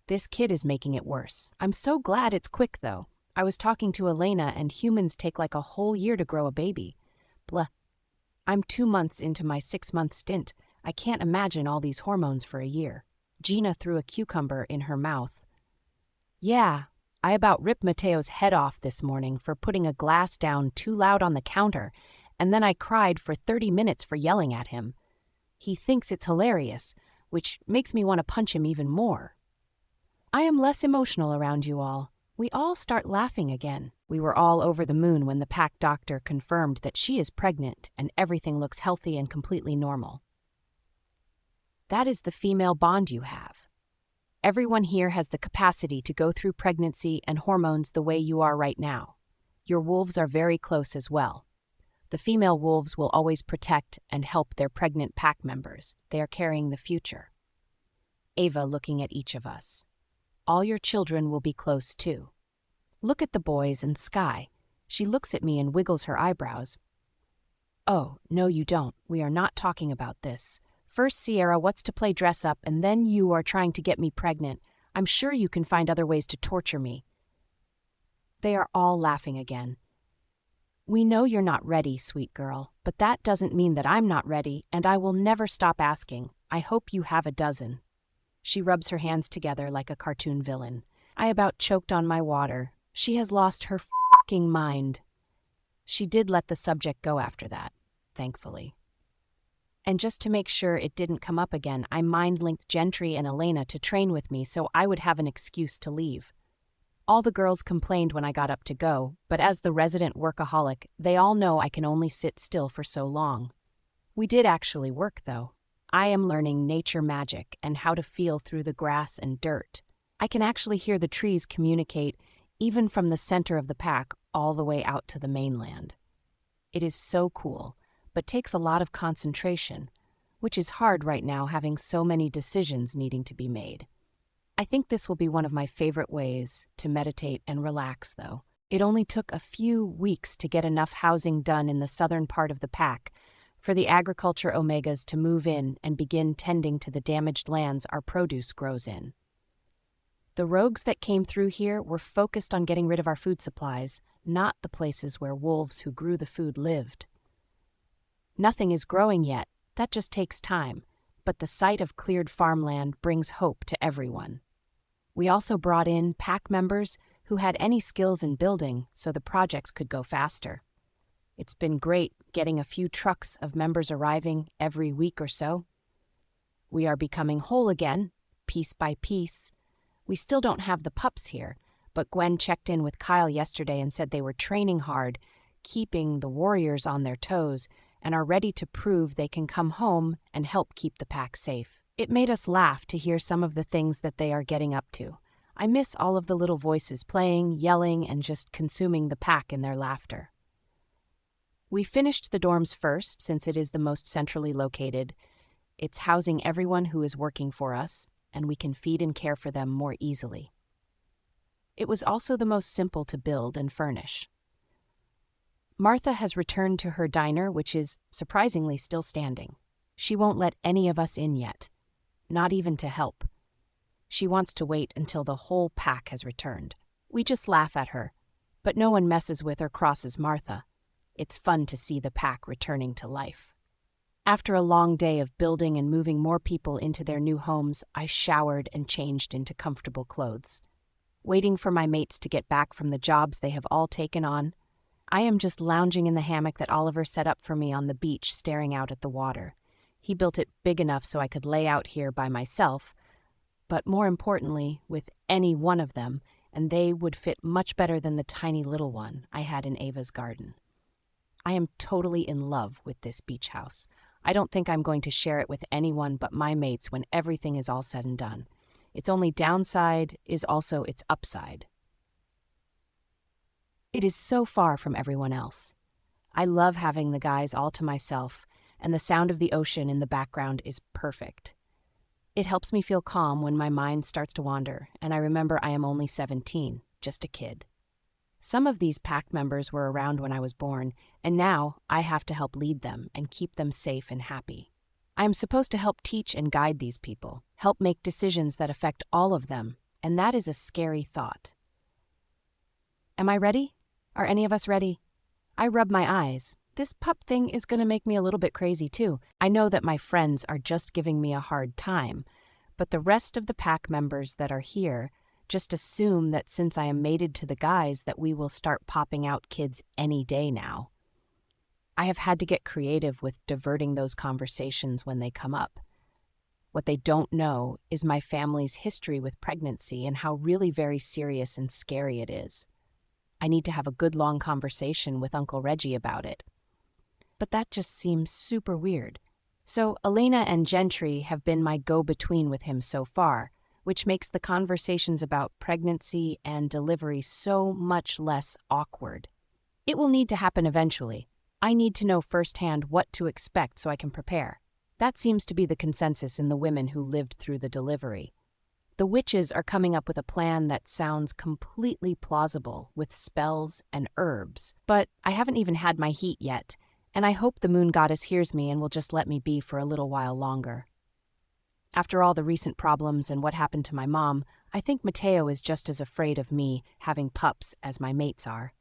This kid is making it worse. I'm so glad it's quick, though. I was talking to Elena and humans take like a whole year to grow a baby. Blah. I'm 2 months into my 6-month stint. I can't imagine all these hormones for a year. Gina threw a cucumber in her mouth. Yeah, I about ripped Mateo's head off this morning for putting a glass down too loud on the counter, and then I cried for 30 minutes for yelling at him. He thinks it's hilarious, which makes me want to punch him even more. I am less emotional around you all. We all start laughing again. We were all over the moon when the pack doctor confirmed that she is pregnant and everything looks healthy and completely normal. That is the female bond you have. Everyone here has the capacity to go through pregnancy and hormones the way you are right now. Your wolves are very close as well. The female wolves will always protect and help their pregnant pack members. They are carrying the future. Ava looking at each of us. All your children will be close too. Look at the boys and Sky. She looks at me and wiggles her eyebrows. Oh, no you don't. We are not talking about this. First Sierra wants to play dress up and then you are trying to get me pregnant. I'm sure you can find other ways to torture me. They are all laughing again. We know you're not ready, sweet girl, but that doesn't mean that I'm not ready, and I will never stop asking. I hope you have a dozen. She rubs her hands together like a cartoon villain. I about choked on my water. She has lost her f***ing mind. She did let the subject go after that, thankfully. And just to make sure it didn't come up again, I mind-linked Gentry and Elena to train with me so I would have an excuse to leave. All the girls complained when I got up to go, but as the resident workaholic, they all know I can only sit still for so long. We did actually work, though. I am learning nature magic and how to feel through the grass and dirt. I can actually hear the trees communicate even from the center of the pack all the way out to the mainland. It is so cool, but takes a lot of concentration, which is hard right now having so many decisions needing to be made. I think this will be one of my favorite ways to meditate and relax, though. It only took a few weeks to get enough housing done in the southern part of the pack for the agriculture omegas to move in and begin tending to the damaged lands our produce grows in. The rogues that came through here were focused on getting rid of our food supplies, not the places where wolves who grew the food lived. Nothing is growing yet, that just takes time, but the sight of cleared farmland brings hope to everyone. We also brought in pack members who had any skills in building so the projects could go faster. It's been great getting a few trucks of members arriving every week or so. We are becoming whole again, piece by piece. We still don't have the pups here, but Gwen checked in with Kyle yesterday and said they were training hard, keeping the warriors on their toes, and are ready to prove they can come home and help keep the pack safe. It made us laugh to hear some of the things that they are getting up to. I miss all of the little voices playing, yelling, and just consuming the pack in their laughter. We finished the dorms first since it is the most centrally located. It's housing everyone who is working for us, and we can feed and care for them more easily. It was also the most simple to build and furnish. Martha has returned to her diner, which is surprisingly still standing. She won't let any of us in yet, not even to help. She wants to wait until the whole pack has returned. We just laugh at her, but no one messes with or crosses Martha. It's fun to see the pack returning to life. After a long day of building and moving more people into their new homes, I showered and changed into comfortable clothes. Waiting for my mates to get back from the jobs they have all taken on, I am just lounging in the hammock that Oliver set up for me on the beach, staring out at the water. He built it big enough so I could lay out here by myself, but more importantly, with any one of them, and they would fit much better than the tiny little one I had in Ava's garden. I am totally in love with this beach house. I don't think I'm going to share it with anyone but my mates when everything is all said and done. Its only downside is also its upside. It is so far from everyone else. I love having the guys all to myself, and the sound of the ocean in the background is perfect. It helps me feel calm when my mind starts to wander, and I remember I am only 17, just a kid. Some of these pack members were around when I was born, and now I have to help lead them and keep them safe and happy. I am supposed to help teach and guide these people, help make decisions that affect all of them, and that is a scary thought. Am I ready? Are any of us ready? I rub my eyes. This pup thing is going to make me a little bit crazy too. I know that my friends are just giving me a hard time, but the rest of the pack members that are here just assume that since I am mated to the guys that we will start popping out kids any day now. I have had to get creative with diverting those conversations when they come up. What they don't know is my family's history with pregnancy and how really very serious and scary it is. I need to have a good long conversation with Uncle Reggie about it. But that just seems super weird. So Elena and Gentry have been my go-between with him so far, which makes the conversations about pregnancy and delivery so much less awkward. It will need to happen eventually. I need to know firsthand what to expect so I can prepare. That seems to be the consensus in the women who lived through the delivery. The witches are coming up with a plan that sounds completely plausible with spells and herbs, but I haven't even had my heat yet, and I hope the moon goddess hears me and will just let me be for a little while longer. After all the recent problems and what happened to my mom, I think Mateo is just as afraid of me having pups as my mates are.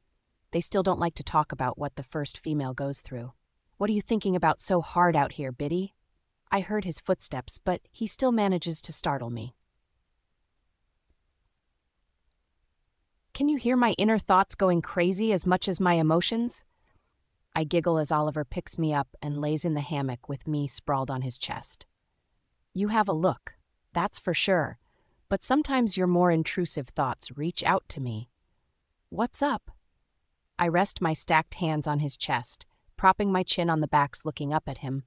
They still don't like to talk about what the first female goes through. What are you thinking about so hard out here, Biddy? I heard his footsteps, but he still manages to startle me. Can you hear my inner thoughts going crazy as much as my emotions? I giggle as Oliver picks me up and lays in the hammock with me sprawled on his chest. You have a look, that's for sure, but sometimes your more intrusive thoughts reach out to me. What's up? I rest my stacked hands on his chest, propping my chin on the backs looking up at him.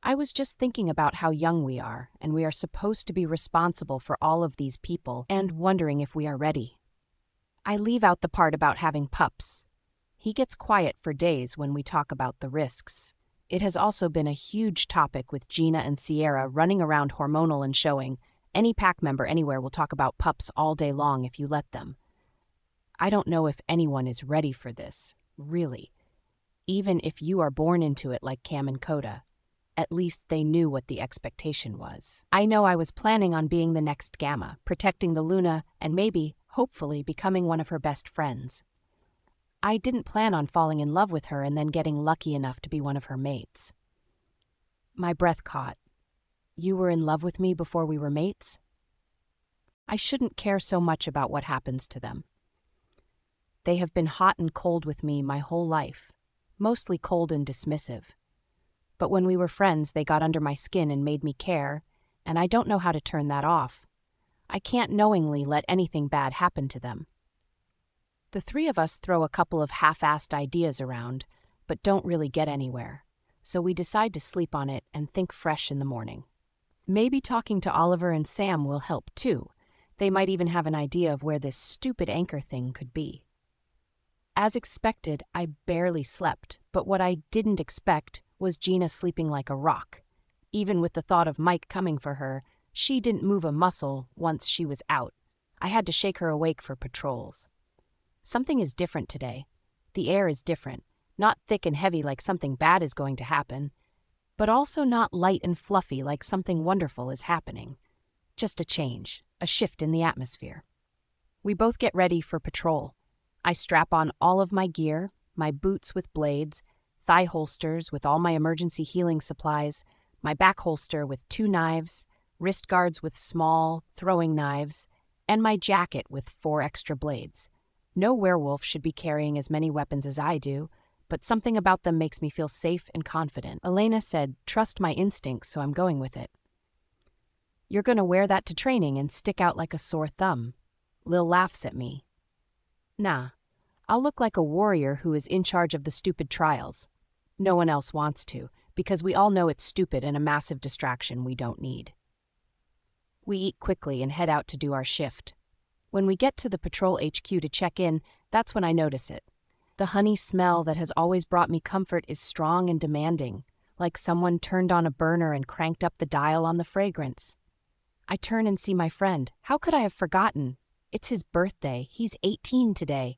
I was just thinking about how young we are, and we are supposed to be responsible for all of these people, and wondering if we are ready. I leave out the part about having pups. He gets quiet for days when we talk about the risks. It has also been a huge topic with Gina and Sierra running around hormonal and showing. Any pack member anywhere will talk about pups all day long if you let them. I don't know if anyone is ready for this, really. Even if you are born into it like Cam and Coda. At least they knew what the expectation was. I know I was planning on being the next Gamma, protecting the Luna, and maybe, hopefully, becoming one of her best friends. I didn't plan on falling in love with her and then getting lucky enough to be one of her mates. My breath caught. You were in love with me before we were mates? I shouldn't care so much about what happens to them. They have been hot and cold with me my whole life, mostly cold and dismissive. But when we were friends, they got under my skin and made me care, and I don't know how to turn that off. I can't knowingly let anything bad happen to them. The three of us throw a couple of half-assed ideas around, but don't really get anywhere, so we decide to sleep on it and think fresh in the morning. Maybe talking to Oliver and Sam will help too. They might even have an idea of where this stupid anchor thing could be. As expected, I barely slept, but what I didn't expect was Gina sleeping like a rock. Even with the thought of Mike coming for her, she didn't move a muscle once she was out. I had to shake her awake for patrols. Something is different today. The air is different, not thick and heavy like something bad is going to happen, but also not light and fluffy like something wonderful is happening. Just a change, a shift in the atmosphere. We both get ready for patrol. I strap on all of my gear, my boots with blades, thigh holsters with all my emergency healing supplies, my back holster with 2 knives, wrist guards with small, throwing knives, and my jacket with 4 extra blades. No werewolf should be carrying as many weapons as I do, but something about them makes me feel safe and confident. Elena said, "Trust my instincts, so I'm going with it." "You're going to wear that to training and stick out like a sore thumb." Lil laughs at me. "Nah, I'll look like a warrior who is in charge of the stupid trials. No one else wants to, because we all know it's stupid and a massive distraction we don't need." We eat quickly and head out to do our shift. When we get to the patrol HQ to check in, that's when I notice it. The honey smell that has always brought me comfort is strong and demanding, like someone turned on a burner and cranked up the dial on the fragrance. I turn and see my friend. How could I have forgotten? It's his birthday. He's 18 today.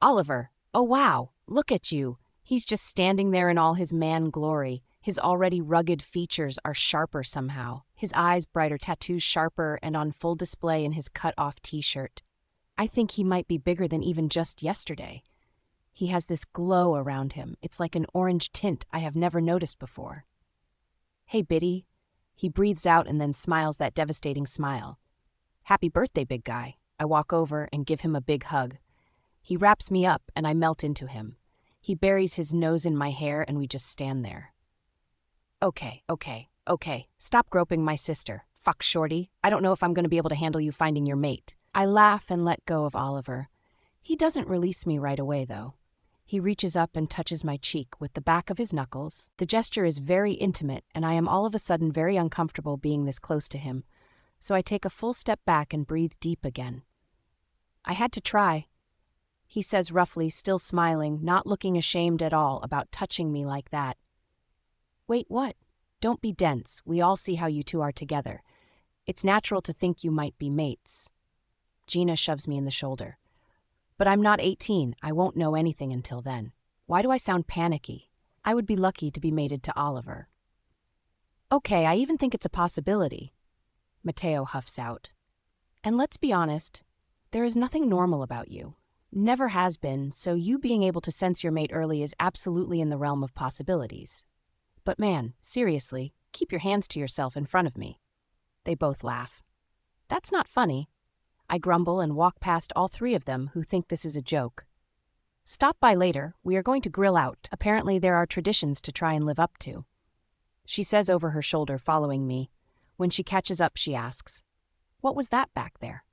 "Oliver, oh wow, look at you." He's just standing there in all his man glory. His already rugged features are sharper somehow. His eyes brighter, tattoos sharper, and on full display in his cut-off t-shirt. I think he might be bigger than even just yesterday. He has this glow around him. It's like an orange tint I have never noticed before. "Hey, Biddy." He breathes out and then smiles that devastating smile. "Happy birthday, big guy." I walk over and give him a big hug. He wraps me up and I melt into him. He buries his nose in my hair and we just stand there. Okay. Stop groping my sister. Fuck, shorty. I don't know if I'm going to be able to handle you finding your mate. I laugh and let go of Oliver. He doesn't release me right away, though. He reaches up and touches my cheek with the back of his knuckles. The gesture is very intimate, and I am all of a sudden very uncomfortable being this close to him, so I take a full step back and breathe deep again. "I had to try," he says roughly, still smiling, not looking ashamed at all about touching me like that. "Wait, what? Don't be dense. We all see how you two are together. It's natural to think you might be mates." Gina shoves me in the shoulder. "But I'm not 18. I won't know anything until then. Why do I sound panicky? I would be lucky to be mated to Oliver." "Okay, I even think it's a possibility," Mateo huffs out. "And let's be honest, there is nothing normal about you. Never has been, so you being able to sense your mate early is absolutely in the realm of possibilities. But man, seriously, keep your hands to yourself in front of me." They both laugh. "That's not funny." I grumble and walk past all 3 of them who think this is a joke. "Stop by later. We are going to grill out. Apparently there are traditions to try and live up to," she says over her shoulder, following me. When she catches up, she asks, "What was that back there?"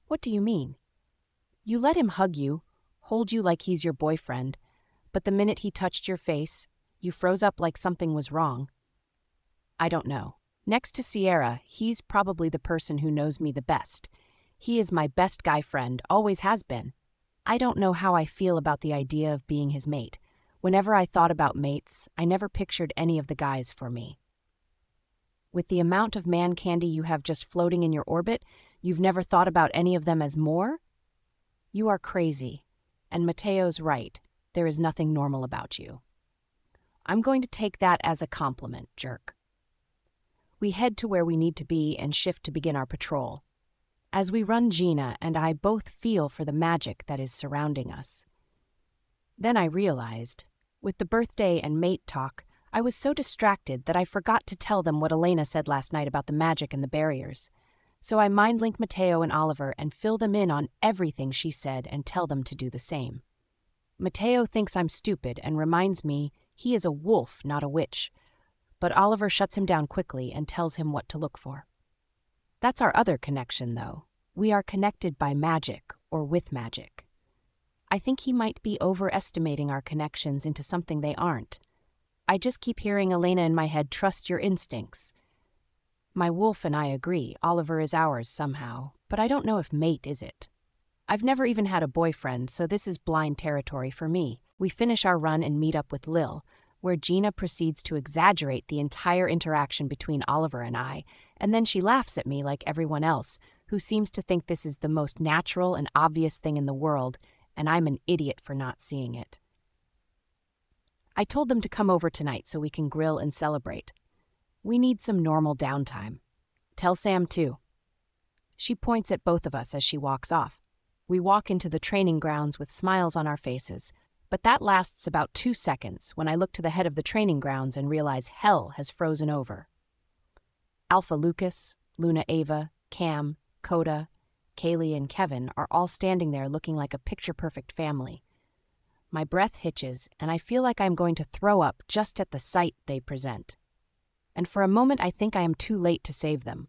"What do you mean?" "You let him hug you, hold you like he's your boyfriend, but the minute he touched your face, you froze up like something was wrong." "I don't know. Next to Sierra, he's probably the person who knows me the best. He is my best guy friend, always has been. I don't know how I feel about the idea of being his mate. Whenever I thought about mates, I never pictured any of the guys for me." "With the amount of man candy you have just floating in your orbit, you've never thought about any of them as more? You are crazy. And Mateo's right. There is nothing normal about you." "I'm going to take that as a compliment, jerk." We head to where we need to be and shift to begin our patrol. As we run, Gina and I both feel for the magic that is surrounding us. Then I realized, with the birthday and mate talk, I was so distracted that I forgot to tell them what Elena said last night about the magic and the barriers. So I mind-link Mateo and Oliver and fill them in on everything she said and tell them to do the same. Mateo thinks I'm stupid and reminds me he is a wolf, not a witch, but Oliver shuts him down quickly and tells him what to look for. That's our other connection, though. We are connected by magic, or with magic. I think he might be overestimating our connections into something they aren't. I just keep hearing Elena in my head, "Trust your instincts." My wolf and I agree, Oliver is ours somehow, but I don't know if mate is it. I've never even had a boyfriend, so this is blind territory for me. We finish our run and meet up with Lil, where Gina proceeds to exaggerate the entire interaction between Oliver and I, and then she laughs at me like everyone else, who seems to think this is the most natural and obvious thing in the world, and I'm an idiot for not seeing it. I told them to come over tonight so we can grill and celebrate. We need some normal downtime. Tell Sam too. She points at both of us as she walks off. We walk into the training grounds with smiles on our faces, But that lasts about 2 seconds when I look to the head of the training grounds and realize hell has frozen over. Alpha Lucas, Luna Ava, Cam, Coda, Kaylee, and Kevin are all standing there looking like a picture-perfect family. My breath hitches, and I feel like I'm going to throw up just at the sight they present. And for a moment I think I am too late to save them.